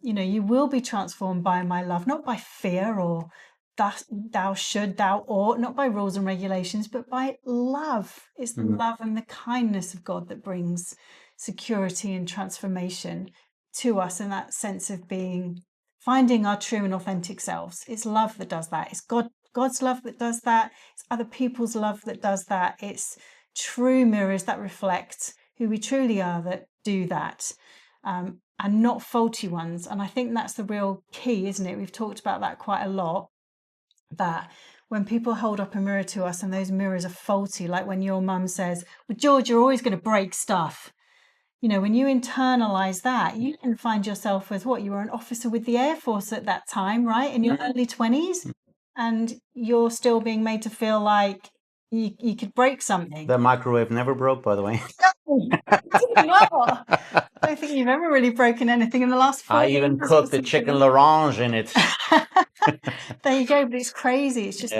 You will be transformed by my love, not by fear or thou should, thou ought, not by rules and regulations, but by love. It's the love and the kindness of God that brings security and transformation to us, in that sense of finding our true and authentic selves. It's love that does that. It's God's love that does that. It's other people's love that does that. It's true mirrors that reflect who we truly are that do that, and not faulty ones. And I think that's the real key, isn't it? We've talked about that quite a lot, that when people hold up a mirror to us and those mirrors are faulty, like when your mum says, well, George, you're always going to break stuff. When you internalize that, you can find yourself as you were an officer with the Air Force at that time, right? In your early 20s, and you're still being made to feel like you could break something. The microwave never broke, by the way. I don't think you've ever really broken anything in the last 4 years. I even cooked the chicken l'orange in it. There you go. But it's crazy. It's just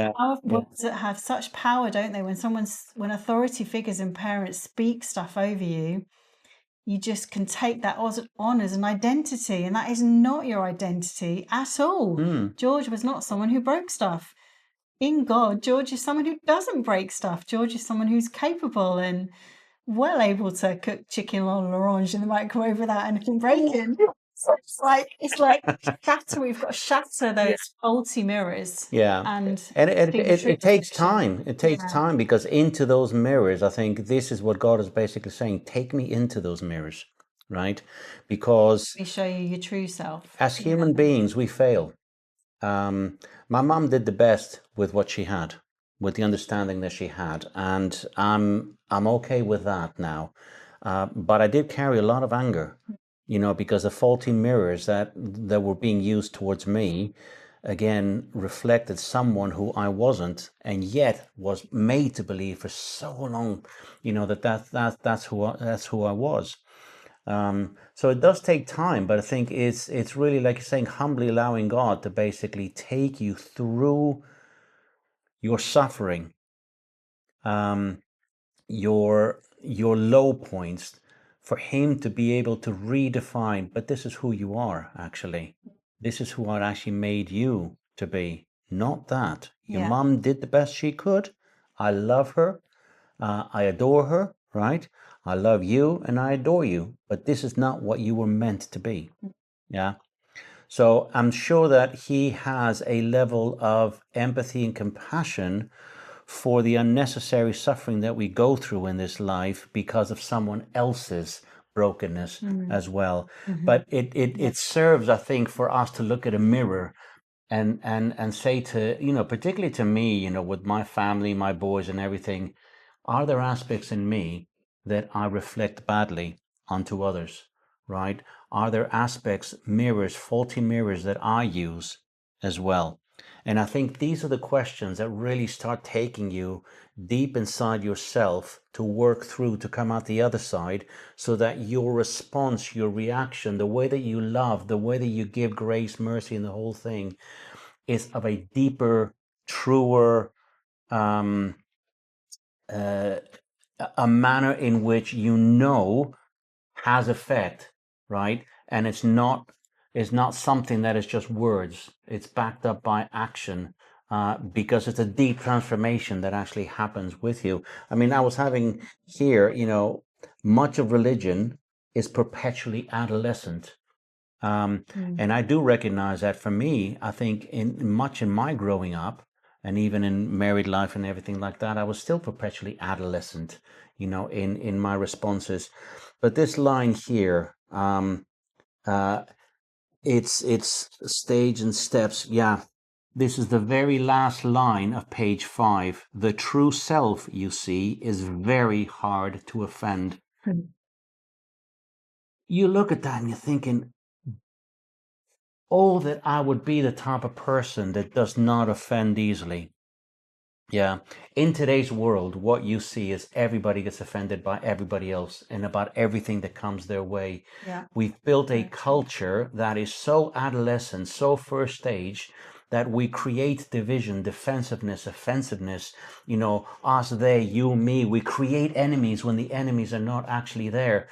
words that have such power, don't they? When authority figures and parents speak stuff over you, you just can take that on as an identity, and that is not your identity at all. George was not someone who broke stuff. In God, George is someone who doesn't break stuff. George is someone who's capable and well able to cook chicken l'orange in the microwave without anything breaking. So it's like shatter. We've got to shatter those faulty mirrors. Yeah, and it takes time. It takes time, because into those mirrors, I think this is what God is basically saying: take me into those mirrors, right? Because we show you your true self. As human beings, we fail. My mum did the best with what she had, with the understanding that she had, and I'm okay with that now. But I did carry a lot of anger, because the faulty mirrors that were being used towards me, again, reflected someone who I wasn't, and yet was made to believe for so long, that's who I was. So it does take time, but I think it's really, like you're saying, humbly allowing God to basically take you through your suffering, your low points, for Him to be able to redefine. But this is who you are, actually. This is who I actually made you to be. Not that. Your Yeah. mom did the best she could. I love her. I adore her, right? I love you and I adore you, but this is not what you were meant to be. Yeah. So I'm sure that He has a level of empathy and compassion for the unnecessary suffering that we go through in this life because of someone else's brokenness as well. But it serves, I think, for us to look at a mirror and say to, particularly to me, with my family, my boys and everything, are there aspects in me that I reflect badly onto others, right? Are there aspects, mirrors, faulty mirrors that I use as well? And I think these are the questions that really start taking you deep inside yourself to work through, to come out the other side, so that your response, your reaction, the way that you love, the way that you give grace, mercy, and the whole thing is of a deeper, truer, um, a manner in which has effect, right? And it's not something that is just words. It's backed up by action, because it's a deep transformation that actually happens with you. I mean, I was having here, much of religion is perpetually adolescent. And I do recognize that for me, I think in my growing up and even in married life and everything like that, I was still perpetually adolescent, in my responses. But this line here, it's stage and steps. Yeah. This is the very last line of page 5. The true self, you see, is very hard to offend. You look at that and you're thinking, oh, that I would be the type of person that does not offend easily. Yeah. In today's world, what you see is everybody gets offended by everybody else and about everything that comes their way. Yeah. We've built a culture that is so adolescent, so first stage, that we create division, defensiveness, offensiveness, us, they, you, me. We create enemies when the enemies are not actually there.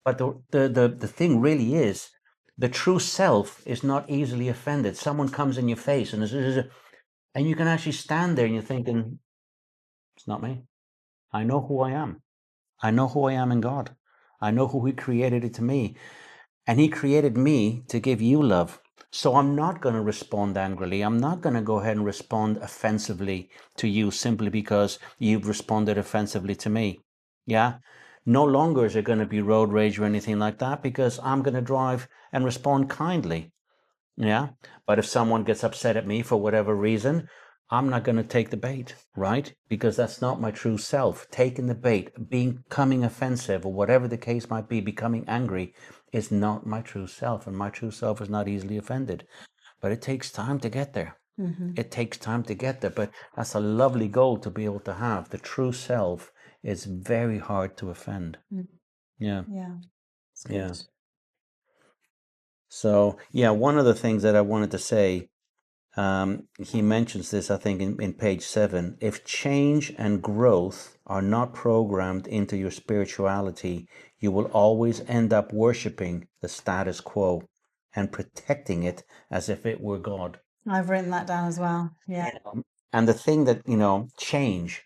But the thing really is, the true self is not easily offended. Someone comes in your face and you can actually stand there and you're thinking, it's not me. I know who I am. I know who I am in God. I know who He created it to me. And He created me to give you love. So I'm not going to respond angrily. I'm not going to go ahead and respond offensively to you simply because you've responded offensively to me. Yeah? No longer is there going to be road rage or anything like that, because I'm going to drive and respond kindly. Yeah. But if someone gets upset at me for whatever reason, I'm not going to take the bait, right? Because that's not my true self. Taking the bait, becoming offensive, or whatever the case might be, becoming angry, is not my true self. And my true self is not easily offended. But it takes time to get there. It takes time to get there. But that's a lovely goal to be able to have. The true self is very hard to offend. Yeah. Yeah. Yeah. So, yeah, one of the things that I wanted to say, he mentions this, I think, in page 7. If change and growth are not programmed into your spirituality, you will always end up worshiping the status quo and protecting it as if it were God. I've written that down as well. Yeah. And the thing that, change,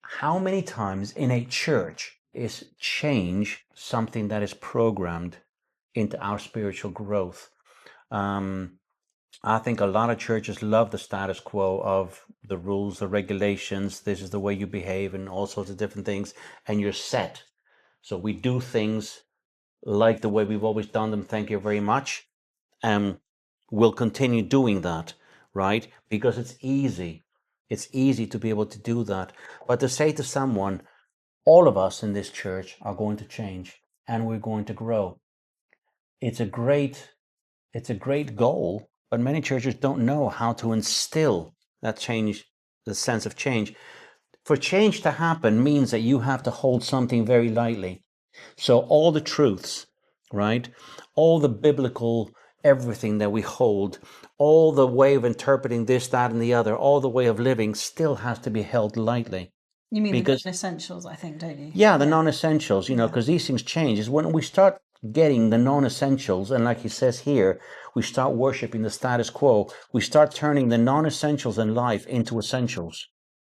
how many times in a church is change something that is programmed into our spiritual growth? I think a lot of churches love the status quo of the rules, the regulations. This is the way you behave and all sorts of different things. And you're set. So we do things like the way we've always done them. Thank you very much. We'll continue doing that, right? Because it's easy. It's easy to be able to do that. But to say to someone, all of us in this church are going to change and we're going to grow. It's a great goal, but many churches don't know how to instill that change, the sense of change. For change to happen means that you have to hold something very lightly. So all the truths, right? All the biblical everything that we hold, all the way of interpreting this, that, and the other, all the way of living still has to be held lightly. You mean Because the essentials, I think, don't you? yeah, the non-essentials, because these things change. Is when we start getting the non-essentials, and like he says here, we start worshiping the status quo. We start turning the non-essentials in life into essentials.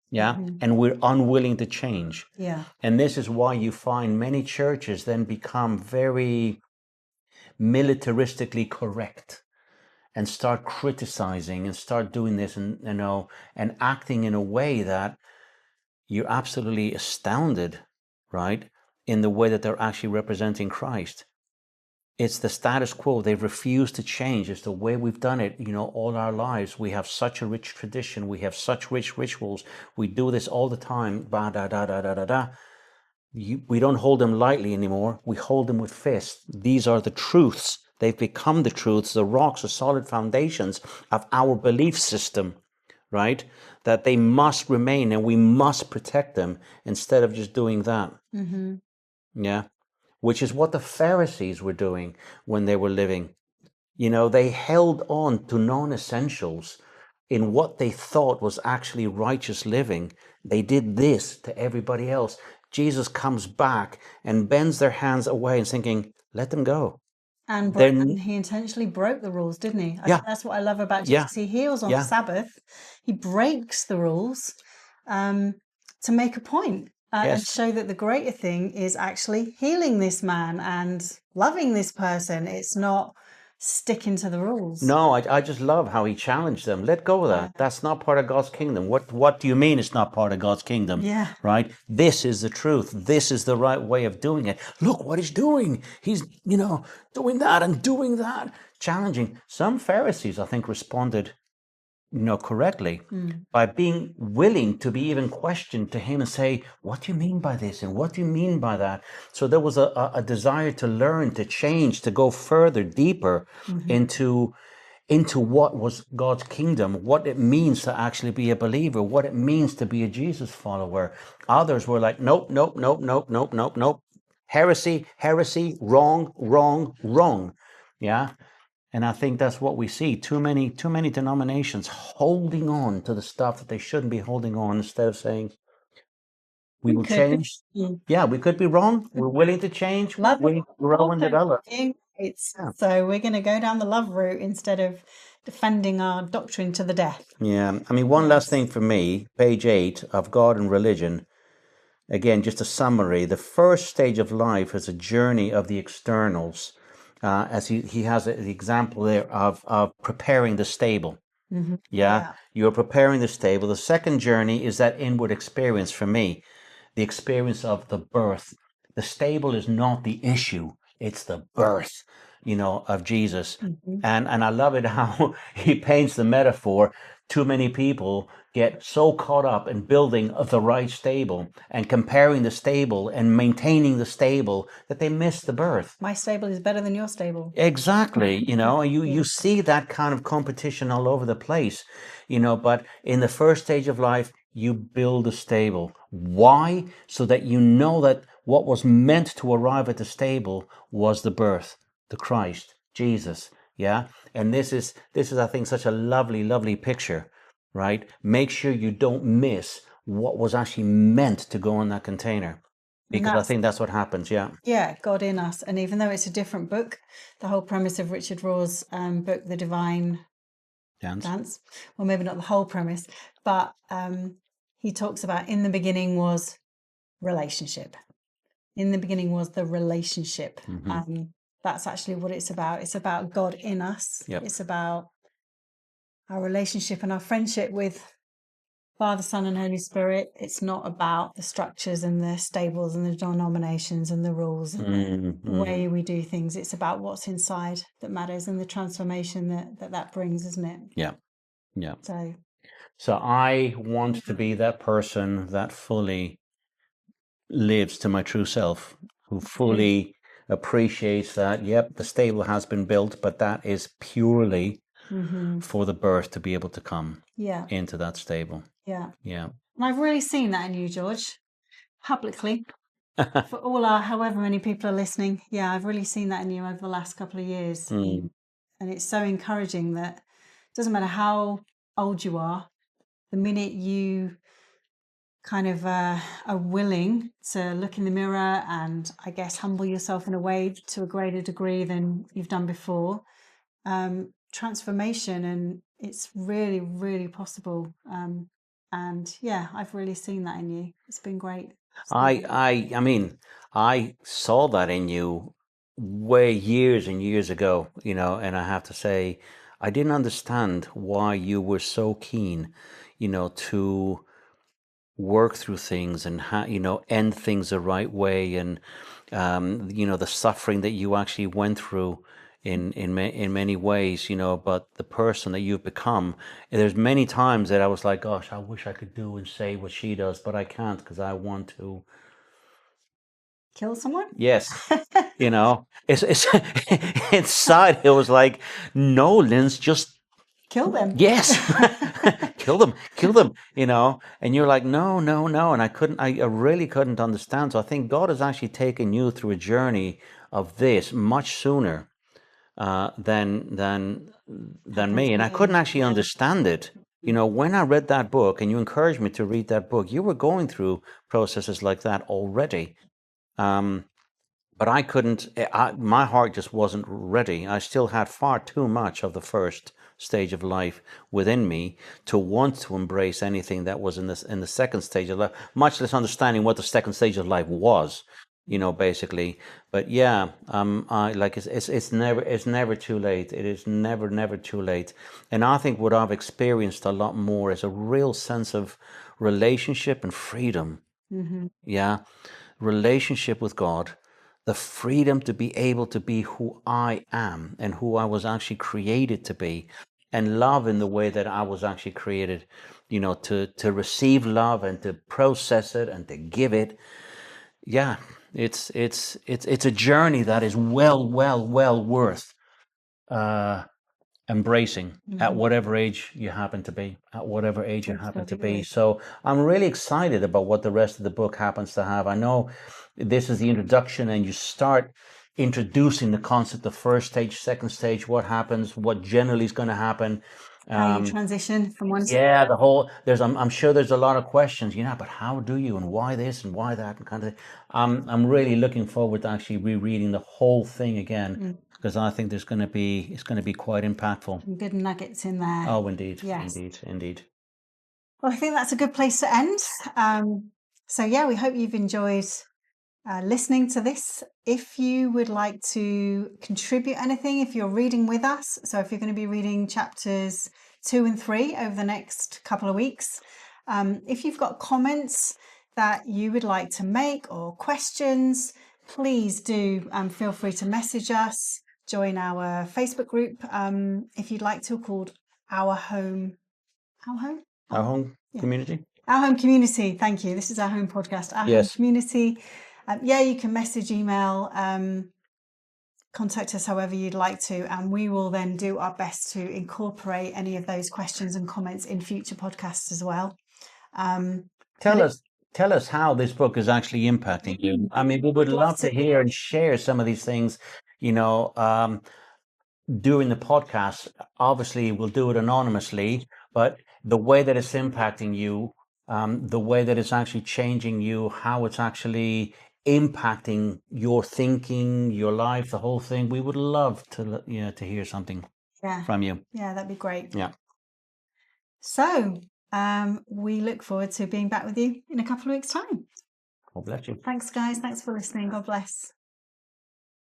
Yeah. And we're unwilling to change. Yeah. And this is why you find many churches then become very militaristically correct and start criticizing and start doing this and and acting in a way that you're absolutely astounded, right? In the way that they're actually representing Christ. It's the status quo. They refuse to change. It's the way we've done it, all our lives. We have such a rich tradition. We have such rich rituals. We do this all the time. Da, da, da, da, da, da. We don't hold them lightly anymore. We hold them with fists. These are the truths. They've become the truths, the rocks, the solid foundations of our belief system, right? That they must remain and we must protect them instead of just doing that. Yeah. Which is what the Pharisees were doing when they were living. They held on to non-essentials in what they thought was actually righteous living. They did this to everybody else. Jesus comes back and bends their hands away and thinking, let them go. And he intentionally broke the rules, didn't he? That's what I love about Jesus. He heals on the Sabbath. He breaks the rules to make a point. And show that the greater thing is actually healing this man and loving this person. It's not sticking to the rules. No, I just love how he challenged them. Let go of that. That's not part of God's kingdom. What do you mean it's not part of God's kingdom? Yeah. Right? This is the truth. This is the right way of doing it. Look what he's doing. He's, doing that and doing that. Challenging. Some Pharisees, I think, responded correctly by being willing to be even questioned to him and say, what do you mean by this? And what do you mean by that? So there was a desire to learn, to change, to go further, deeper into what was God's kingdom, what it means to actually be a believer, what it means to be a Jesus follower. Others were like, nope, nope, nope, nope, nope, nope, nope. Heresy, heresy, wrong, wrong, wrong. Yeah. And I think that's what we see. Too many denominations holding on to the stuff that they shouldn't be holding on instead of saying, we will change. Yeah, we could be wrong. We're willing to change. We're willing to grow and develop. So we're going to go down the love route instead of defending our doctrine to the death. Yeah. I mean, one last thing for me, page 8 of God and Religion. Again, just a summary. The first stage of life is a journey of the externals. As he has the example there of preparing the stable. You're preparing the stable. The second journey is that inward experience for me, the experience of the birth. The stable is not the issue, it's the birth, of Jesus. And I love it how he paints the metaphor. Too many people get so caught up in building the right stable and comparing the stable and maintaining the stable that they miss the birth. My stable is better than your stable. Exactly. You see that kind of competition all over the place, but in the first stage of life, you build a stable. Why? So that you know that what was meant to arrive at the stable was the birth, the Christ, Jesus. Yeah. And this is, I think, such a lovely, lovely picture, right? Make sure you don't miss what was actually meant to go in that container. Because I think that's what happens, yeah. Yeah, God in us. And even though it's a different book, the whole premise of Richard Rohr's book, The Divine Dance, well, maybe not the whole premise, but he talks about in the beginning was relationship. In the beginning was the relationship. That's actually what it's about. It's about God in us. Yep. It's about our relationship and our friendship with Father, Son, and Holy Spirit. It's not about the structures and the stables and the denominations and the rules and the way we do things. It's about what's inside that matters and the transformation that brings, isn't it? Yeah. Yeah. So I want to be that person that fully lives to my true self, who fully appreciates that, yep, the stable has been built, but that is purely for the birth to be able to come into that stable. Yeah. Yeah. And I've really seen that in you, George, publicly. For all our however many people are listening, yeah, I've really seen that in you over the last couple of years. Mm. And it's so encouraging that it doesn't matter how old you are, the minute you kind of are willing to look in the mirror and I guess humble yourself in a way to a greater degree than you've done before, transformation, and it's really, really possible. And yeah, I've really seen that in you. It's been great. I mean, I saw that in you way years and years ago, you know, and I have to say, I didn't understand why you were so keen, you know, to work through things and you know, end things the right way, and you know, the suffering that you actually went through in many ways, you know, but the person that you've become. And there's many times that I was like, gosh, I wish I could do and say what she does, but I can't because I want to kill someone. Yes. You know, it's inside it was like, no, Linz, just kill them. Yes. kill them, you know. And you're like, no, no, no. And I really couldn't understand. So I think God has actually taken you through a journey of this much sooner than me. And I couldn't actually understand it. You know, when I read that book and you encouraged me to read that book, you were going through processes like that already. But I couldn't, my heart just wasn't ready. I still had far too much of the first stage of life within me to want to embrace anything that was in the second stage of life, much less understanding what the second stage of life was, you know, basically. But yeah, I like it's never too late. It is never too late. And I think what I've experienced a lot more is a real sense of relationship and freedom. Yeah, relationship with God, the freedom to be able to be who I am and who I was actually created to be, and love in the way that I was actually created, you know, to receive love and to process it and to give it. Yeah, it's a journey that is well worth embracing at whatever age you happen to be, So I'm really excited about what the rest of the book happens to have. I know this is the introduction, and you start introducing the concept of first stage, second stage, what happens, what generally is going to happen. How you transition from one to Yeah, the whole I'm sure there's a lot of questions, you know, but how do you, and why this and why that, and kind of. I'm really looking forward to actually rereading the whole thing again, because I think it's going to be quite impactful. some good nuggets in there. Oh, indeed, Yes. indeed. Well, I think that's a good place to end. So yeah, we hope you've enjoyed listening to this. If you would like to contribute anything, if you're reading with us, so if you're going to be reading chapters 2 and 3 over the next couple of weeks, if you've got comments that you would like to make or questions, please do feel free to message us, join our Facebook group if you'd like to, called Our Home Community. Our Home Community. Thank you. This is Our Home podcast. Our Home Community. Yeah, you can message, email, contact us however you'd like to, and we will then do our best to incorporate any of those questions and comments in future podcasts as well. Tell us how this book is actually impacting you. I mean, we would love to hear and share some of these things, you know, during the podcast. Obviously, we'll do it anonymously, but the way that it's impacting you, the way that it's actually changing you, how it's actually impacting your thinking, your life, the whole thing. We would love to, to hear something from you. Yeah, that'd be great. Yeah. So we look forward to being back with you in a couple of weeks' time. God bless you. Thanks, guys. Thanks for listening. God bless.